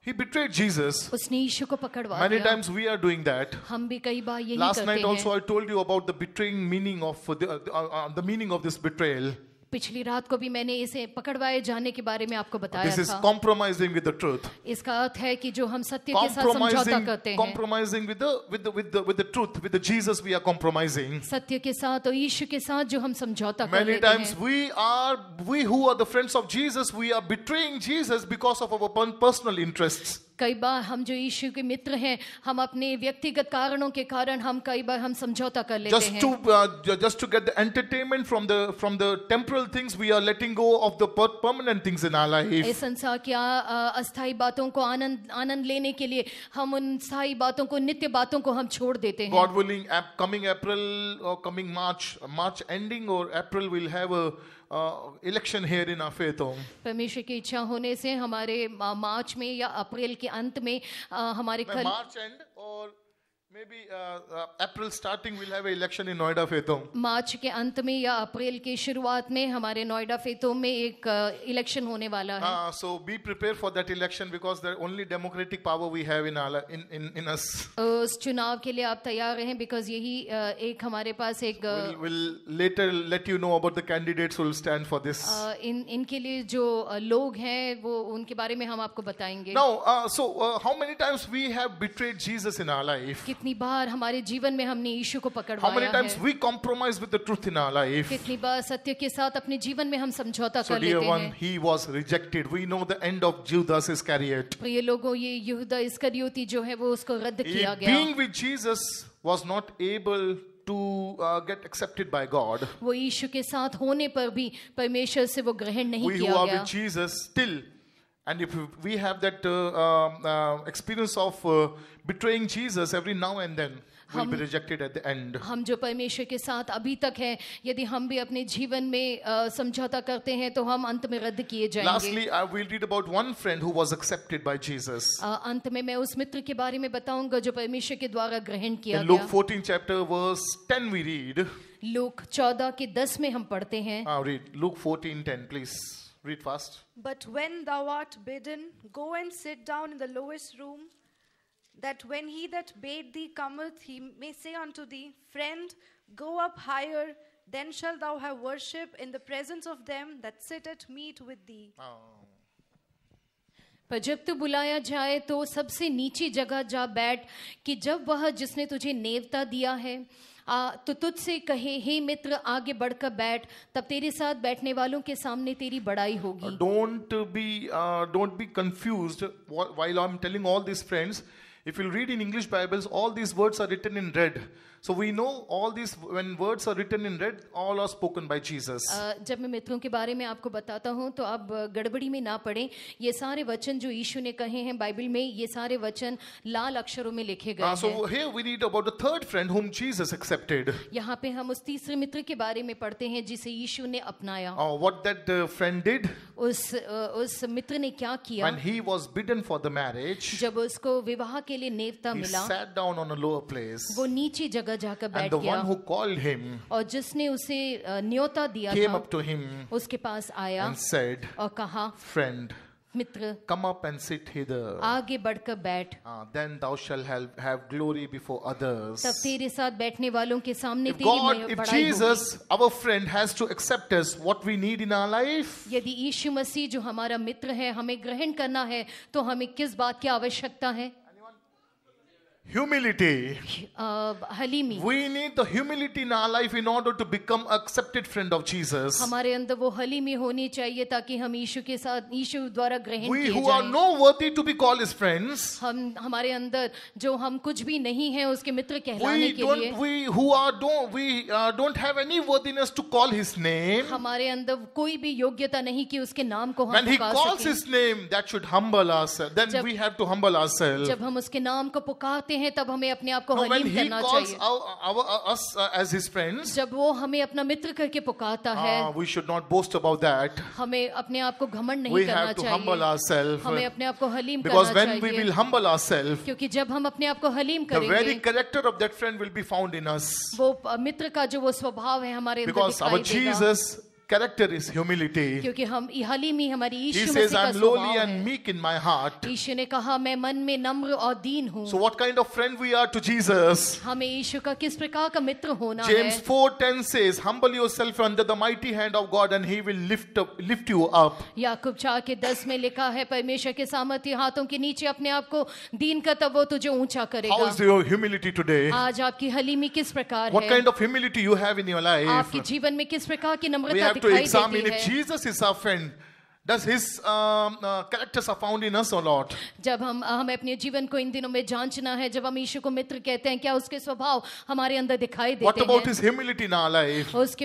He betrayed Jesus. उसने यीशु को पकड़वा दिया। Many times we are doing that. हम भी कई बार यही Last करते night हैं। also I told you about the betraying meaning of the meaning of this betrayal. पिछली रात को भी मैंने इसे पकड़वाए जाने के बारे में आपको बताया This is था। compromising with the truth. इसका अर्थ है कि जो हम सत्य के साथ समझौता करते हैं। Compromising with the truth, with the Jesus we are compromising. सत्य के साथ और यीशु के साथ जो हम समझौता कर Many लेते times हैं। we who are the friends of Jesus, we are betraying Jesus because of our personal interests. कई बार हम जो यीशु के मित्र हैं, हम अपने व्यक्तिगत कारणों के कारण हम कई बार हम समझौता कर लेते हैं। Just to get the entertainment from the temporal things, we are letting go of the permanent things in our life. इस संसार की अस्थायी बातों को आनंद लेने के लिए हम उन स्थायी बातों को, नित्य बातों को हम छोड़ देते हैं। God willing, coming April or coming March ending or April, we'll have a election here in our faith home. परमेश्वर की इच्छा होने से हमारे मार्च में या अप्रैल के अंत में हमारे March end or maybe April starting, we'll have an election in Noida faith home. मार्च के अंत में या अप्रैल के शुरुआत में हमारे नोएडा फेथ होम में एक इलेक्शन होने वाला है। So be prepared for that election because the only democratic power we have in us. उस चुनाव के लिए आप तैयार रहें, because यही एक हमारे पास एक We'll later let you know about the candidates who will stand for this. इनके लिए जो लोग हैं वो उनके बारे में हम आपको बताएंगे। Now, how many times we have betrayed Jesus in our life? कितनी बार हमारे जीवन में हमने यीशु को पकड़वाया है? How many times we compromise with the truth in our life? कितनी बार सत्य के साथ अपने जीवन में हम समझौता So कर dear लेते one, हैं? he was rejected. We know the end of Judas Iscariot. प्रिय लोगों, ये यहूदा इस्करियोती जो है वो उसको रद्द किया गया। Being with Jesus was not able to get accepted by God. वो यीशु के साथ होने पर भी परमेश्वर से वो ग्रहण नहीं We who किया are गया। with Jesus still, and if we have that experience of betraying Jesus every now and then, will be rejected at the end. हम जो परमेश्वर के साथ अभी तक हैं, यदि हम भी अपने जीवन में समझौता करते हैं तो हम अंत में रद्द किए जाएंगे। Lastly, I will read about one friend who was accepted by Jesus. अंत में मैं उस मित्र के बारे में बताऊंगा जो परमेश्वर के द्वारा ग्रहण किया In गया। Luke 14 chapter verse 10 we read. Look 14 के 10 में हम पढ़ते हैं। Read Luke 14:10, please. Read fast. But when thou art bidden, go and sit down in the lowest room, that when he that bade thee cometh, he may say unto thee, Friend, go up higher, then shalt thou have worship in the presence of them that sit at meat with thee. पर जब तू बुलाया जाए तो सबसे नीची जगह जा बैठ, कि जब वह जिसने तुझे नेवता दिया है तो तुझसे कहे, हे मित्र आगे बढ़कर बैठ, तब तेरे साथ बैठने वालों के सामने तेरी बड़ाई होगी। Don't be confused while I'm telling all these friends. If you read in English Bibles, all these words are written in red. So we know all these, when words are written in red, all are spoken by Jesus. जब मैं मित्रों के बारे में आपको बताता हूँ तो आप गड़बड़ी में ना पड़ें। ये सारे वचन जो यीशु ने कहे हैं बाइबल में, ये सारे वचन लाल अक्षरों में लिखे गए हैं। So here we read about the third friend whom Jesus accepted. यहाँ पे हम उस तीसरे मित्र के बारे में पढ़ते हैं जिसे यीशु ने अपनाया। What that friend did? उस मित्र ने क्या किया? When he was bidden for the marriage, जब उसको विवाह के लिए नेवता he मिला, sat down on a lower place. वो नीची जगह जाकर बैठ And the गया। one who called him और जिसने उसे न्योता दिया came था, up to him उसके पास आया and said, और कहा, Friend, Mitra come up and sit hither. आगे बढ़कर बैठ, Then thou shalt have glory before others. तब तेरे साथ बैठने वालों के सामने If तेरी God, if बड़ाई होगी। Jesus, our friend, has to accept us, what we need in our life, यदि यीशु मसीह जो हमारा मित्र है हमें ग्रहण करना है तो हमें किस बात की आवश्यकता है? humility. हलीमी। We need the humility in our life in order to become accepted friend of Jesus. हमारे अंदर वो हलीमी होनी चाहिए ताकि हम यीशु के साथ यीशु द्वारा ग्रहण We किए who are जाएं। no worthy to be called his friends, हमारे अंदर जो हम कुछ भी नहीं हैं उसके मित्र कहलाने के लिए, we don't have any worthiness to call his name. हमारे अंदर कोई भी योग्यता नहीं कि उसके नाम को हम When he पुकार calls सकें। his name, that should humble us. Then we have to humble ourselves. जब हम उसके नाम को पुकारते हैं तब हमें अपने आप को Now, when हलीम he करना calls चाहिए। us as his friends, जब वो हमें अपना मित्र करके पुकारता है, we should not boast about that. हमें अपने आप को घमंड नहीं We करना have to humble ourselves. हमें अपने आप को हलीम Because करना when we चाहिए। will humble ourselves, क्योंकि जब हम अपने आप को हलीम the very करेंगे, character of that friend will be found in us. वो मित्र का जो वो स्वभाव है हमारे अंदर Because our दिखाई देगा। Jesus character is humility. क्योंकि हम हलीमी हमारी He यीशु says, मसीह का I'm lowly स्वभाव and है। meek in my heart. यीशु ने कहा मैं मन में नम्र और दीन हूँ। So what kind of friend we are to Jesus? हमें यीशु का किस प्रकार का मित्र होना James है? 4:10 says, humble yourself under the mighty hand of God and he will lift you up. याकूब 4:10 में लिखा है परमेश्वर के सामर्थ्य हाथों के नीचे अपने आप को दीन कर तब वो तुझे ऊंचा How करेगा। is your humility today? आज आपकी हलीमी किस प्रकार What है? kind of humility you have in your life? आपके जीवन में किस प्रकार की We नम्रता have to दिखाई examine देती if है? Jesus is our friend. Does his characters are found in us or not? जब हमें अपने जीवन को इन दिनों में जांचना है, जब हम यीशु को मित्र कहते हैं, क्या उसके स्वभाव हमारे अंदर दिखाई What देते about हैं? his humility in our life? उसके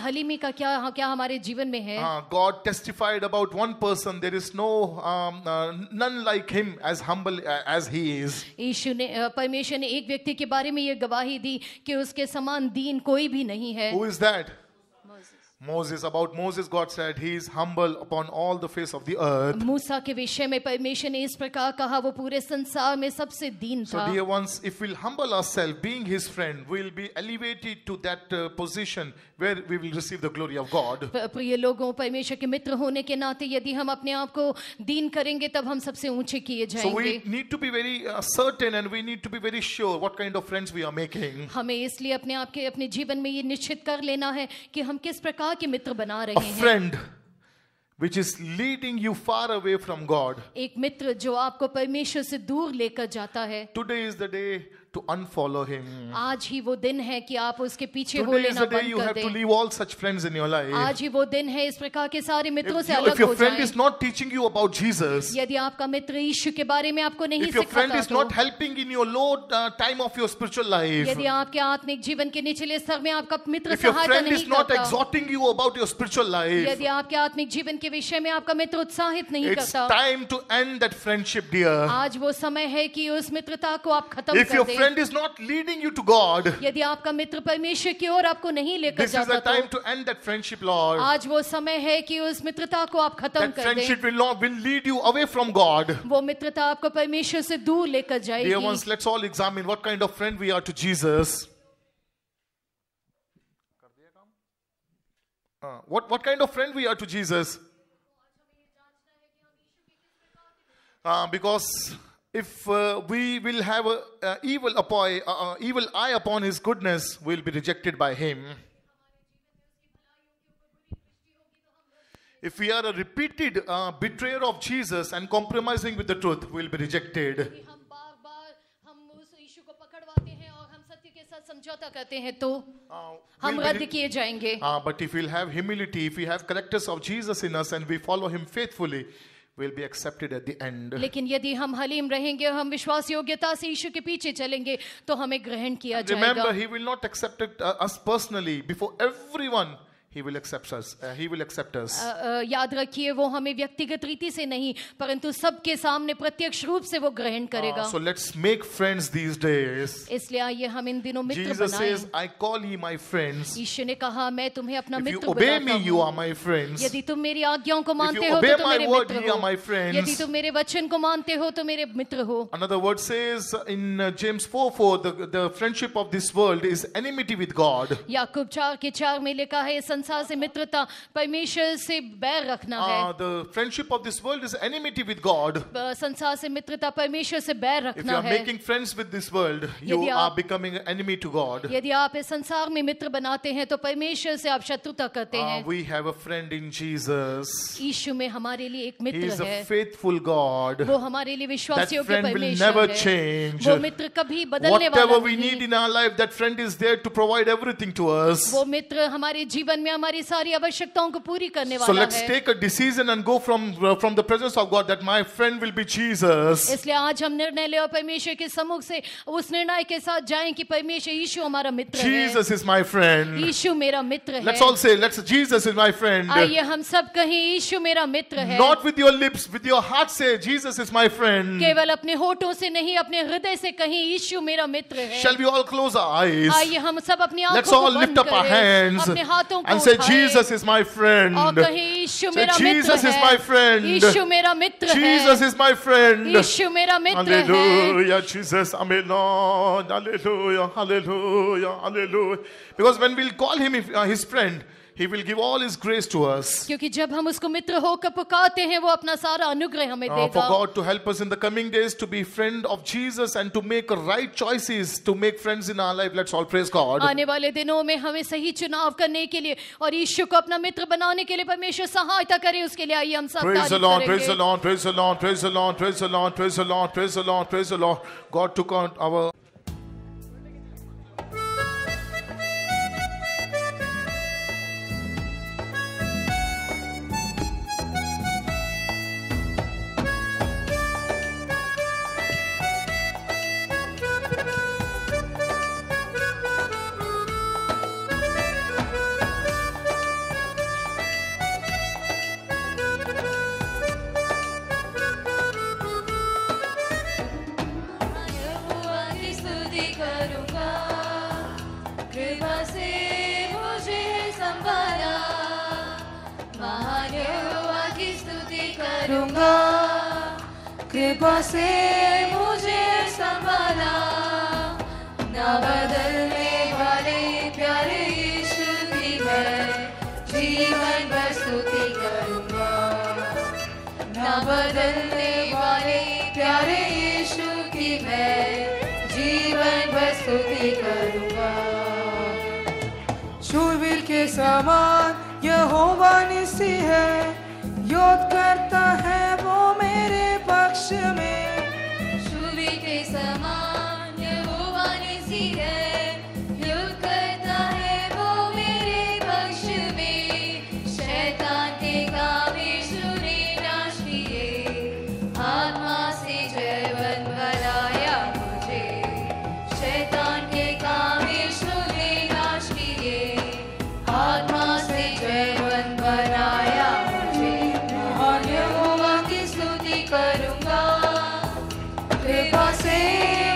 हलीमी का क्या हमारे जीवन में है? God testified about one person. There is none like him as humble as he is. यीशु ने परमेश्वर ने एक व्यक्ति के बारे में ये गवाही दी कि उसके समान दीन कोई भी नहीं है। Who is that? Moses. About Moses, God said he is humble upon all the face of the earth. मूसा के विषय में परमेश्वर ने इस प्रकार कहा वो पूरे संसार में सबसे दीन So था। dear ones, if we'll humble ourselves, being his friend, we'll be elevated to that position where we will receive the glory of God. प्रिय लोगों, परमेश्वर के मित्र होने के नाते यदि हम अपने आप को दीन करेंगे तब हम सबसे ऊंचे किए So we जाएंगे। need to be very certain and we need to be very sure what kind of friends we are making. हमें इसलिए अपने जीवन में ये निश्चित कर लेना है कि हम किस प्रकार के मित्र बना A रहे हैं। friend which is leading you far away from God. एक मित्र जो आपको परमेश्वर से दूर लेकर जाता है। Today is the day to unfollow him. आज ही वो दिन है कि आप उसके पीछे हो Today is लेना the day बंद you कर have to दें। leave all such friends in your life. आज ही वो दिन है इस प्रकार के सारे मित्रों से If अलग your हो friend जाएं। is not teaching you about Jesus, यदि आपका मित्र यीशु के बारे में आपको नहीं if your friend सिखाता is not तो, helping in your low time of your spiritual life, यदि आपके आत्मिक जीवन के निचले स्तर में आपका मित्र if your सहायता friend is नहीं not करता, exhorting you about your spiritual life, यदि आपके आत्मिक जीवन के विषय में आपका मित्र उत्साहित नहीं it's करता, time to end that friendship, dear. आज वो समय है कि उस मित्रता को आप खत्म If कर your दें। friend is not leading you to God, यदि आपका मित्र परमेश्वर की ओर आपको नहीं लेकर this is the जाता time तो to end that friendship, Lord. आज वो समय है कि उस मित्रता को आप खत्म That कर friendship दें। will lead you away from God. वो मित्रता आपको परमेश्वर से दूर लेकर Dear ones, जाएगी। let's all examine what kind of friend we are to Jesus. What kind of friend we are to Jesus? Because if we will have an evil eye upon his goodness, we'll be rejected by him. If we are a repeated betrayer of Jesus and compromising with the truth, we'll be rejected. हम बार-बार हम उस यीशु को पकड़वाते हैं और हम सत्य के साथ समझौता करते हैं तो हम we'll be रद्द किए जाएंगे। But if we'll have humility, if we have characters of Jesus in us and we follow him faithfully, we'll be accepted at the end. लेकिन यदि हम हलीम रहेंगे, हम विश्वास योग्यता से यीशु के पीछे चलेंगे तो हमें ग्रहण किया Remember, जाएगा। he will not accept us personally before everyone. He will accept us. He will accept us. याद रखिए वो हमें व्यक्तिगत रीति से नहीं परंतु सबके सामने प्रत्यक्ष रूप से वो ग्रहण करेगा। So let's make friends these days. इसलिए आइए हम इन दिनों मित्र Jesus बनाएं। says, I call ye my friends. यीशु ने कहा मैं तुम्हें अपना If you मित्र obey बनाता me, you हूँ। are my friends. यदि तुम मेरी आज्ञाओं को मानते you हो obey तो तुम my मेरे word, मित्र ye are हो। my friends. यदि तुम मेरे वचन को मानते हो तो मेरे मित्र हो। Another word says in James 4:4, the friendship of this world is enmity with God. याकूब 4:4 में लिखा है संसार से मित्रता परमेश्वर से बैर रखना है. The friendship of this world is enmity with God. संसार से मित्रता परमेश्वर से बैर If you रखना are है. making friends with this world, you यदि are आप- becoming an enemy to God. यदि आप इस संसार में मित्र बनाते हैं तो परमेश्वर से आप शत्रुता करते हैं. We have a friend in Jesus. यीशु में हमारे लिए एक He मित्र is a है. faithful God. वो हमारे लिए विश्वास That योग्य friend will परमेश्वर never है. change. वो मित्र कभी बदलने वाला Whatever we नहीं. need in our life, that friend is there to provide everything to us. वो मित्र हमारे जीवन में हमारी सारी आवश्यकताओं को पूरी करने So वाला let's है. take a decision and go from the presence of God that my friend will be Jesus. इसलिए आज हम निर्णय ले और परमेश्वर के सम्मुख से उस निर्णय के साथ जाएं कि परमेश्वर यीशु हमारा मित्र है. Jesus is my friend. यीशु मेरा मित्र Let's है. all say, Jesus is my friend. आइए हम सब कहें यीशु मेरा मित्र है. Not with your lips, with your heart say, Jesus is my friend. केवल अपने होठों से नहीं अपने हृदय से कहें यीशु मेरा मित्र है. Shall we all close our eyes? आइए हम सब अपनी Let's आंखों all को lift बंद up our करें. hands अपने हाथों को and say, उठाएं. Jesus is my friend. और कहें यीशु Say, मेरा मित्र Jesus is है. my friend. यीशु मेरा मित्र है. Jesus is my friend. यीशु मेरा मित्र है. Hallelujah, Jesus, amen, Lord. Hallelujah, hallelujah, hallelujah. Because when we'll call him his friend, he will give all his grace to us. क्योंकि जब हम उसको मित्र होकर पुकारते हैं वो अपना सारा अनुग्रह हमें For देगा. God to help us in the coming days to be friend of Jesus and to make right choices, to make friends in our life. Let's all praise God. आने वाले दिनों में हमें सही चुनाव करने के लिए और यीशु को अपना मित्र बनाने के लिए परमेश्वर सहायता करे उसके लिए आइए हम सब Praise the तारीफ Lord, praise the करेंगे. Lord, praise the Lord, praise the Lord, praise the Lord, praise the Lord, praise the Lord, praise the Lord. God took on our यहोवा की स्तुति करूंगा, कृपा से मुझे संभाला. महान यहोवा की स्तुति करूंगा, कृपा से मुझे संभाला. ना बदलने वाले प्यारे यीशु की मैं जीवन भर स्तुति करूंगा. ना बदलने वाले प्यारे यीशु की मैं जीवन भर स्तुति करूंगा. शूरवीर के समान यहोवा निसी है, युद्ध करता है वो मेरे पक्ष में. शूरवीर के समान यहोवा निसी है, युद्ध करता है वो मेरे पक्ष में. शैतान के काम यीशु ने नाश किए, आत्मा से जयवंत बनाया मुझे. शैतान के काम यीशु ने नाश किए, आत्मा से जयवंत बनाया मुझे. महान यहोवा की स्तुति करूंगा, कृपा से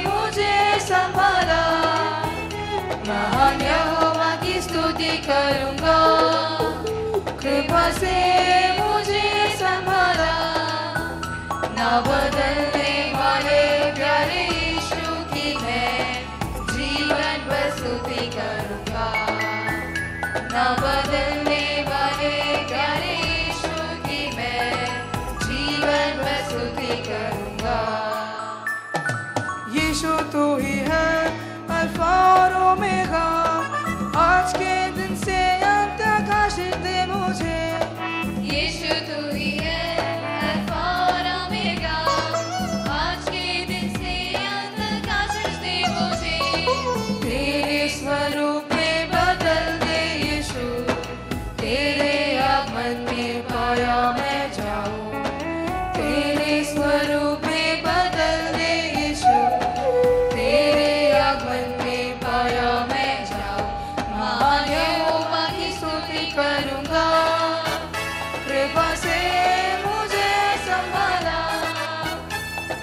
मुझे संभाला. महान यहोवा की स्तुति करूंगा, कृपा से मुझे संभाला. ना बदलने वाले प्यारे यीशु की मैं जीवन भर स्तुति करूंगा. ना बदलने वाले प्यारे यीशु की मैं जीवन भर स्तुति करूंगा. यीशु तू ही है अल्फा और ओमेगा, आज के दिन से अंत तक आशीष दे मुझे. यीशु तू ही है अल्फा और ओमेगा, आज के दिन से अंत तक आशीष दे मुझे. तेरे स्वरूप में बदल दे यीशु, तेरे आगमन में पाया मैं जाऊं. तेरे स्वरूप में बदल दे यीशु, तेरे आगमन में पाया मैं जाऊं. महान यहोवा की स्तुति करूंगा, कृपा से मुझे संभाला.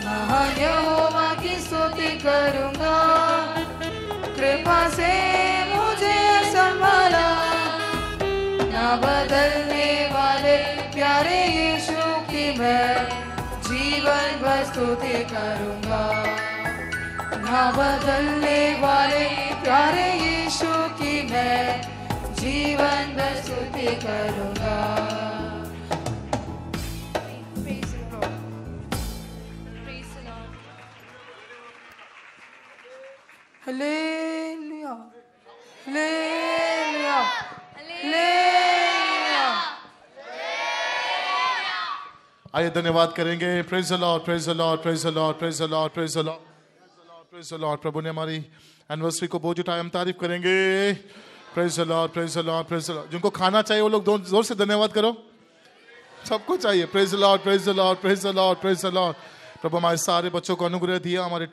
महान यहोवा की स्तुति करूंगा, कृपा से मुझे संभाला. ना बदलने वाले प्यारे यीशु की मैं जीवन भर स्तुति करूंगा. ना बदलने वाले प्यारे यीशु की मैं जीवन भर स्तुति करूंगा। Hallelujah, hallelujah, hallelujah. आइए धन्यवाद करेंगे। Praise the lord, praise the lord, praise the lord, praise the lord, praise the lord, praise the lord. प्रभु ने हमारी एनिवर्सरी को बोझ उठाया, हम तारीफ करेंगे। Praise the lord, praise the lord, praise the lord. जिनको खाना चाहिए वो लोग जोर से धन्यवाद करो। सबको चाहिए। Praise the lord, praise the lord, praise the lord, praise the lord. प्रभु हमारे सारे बच्चों को अनुग्रह दिया, हमारे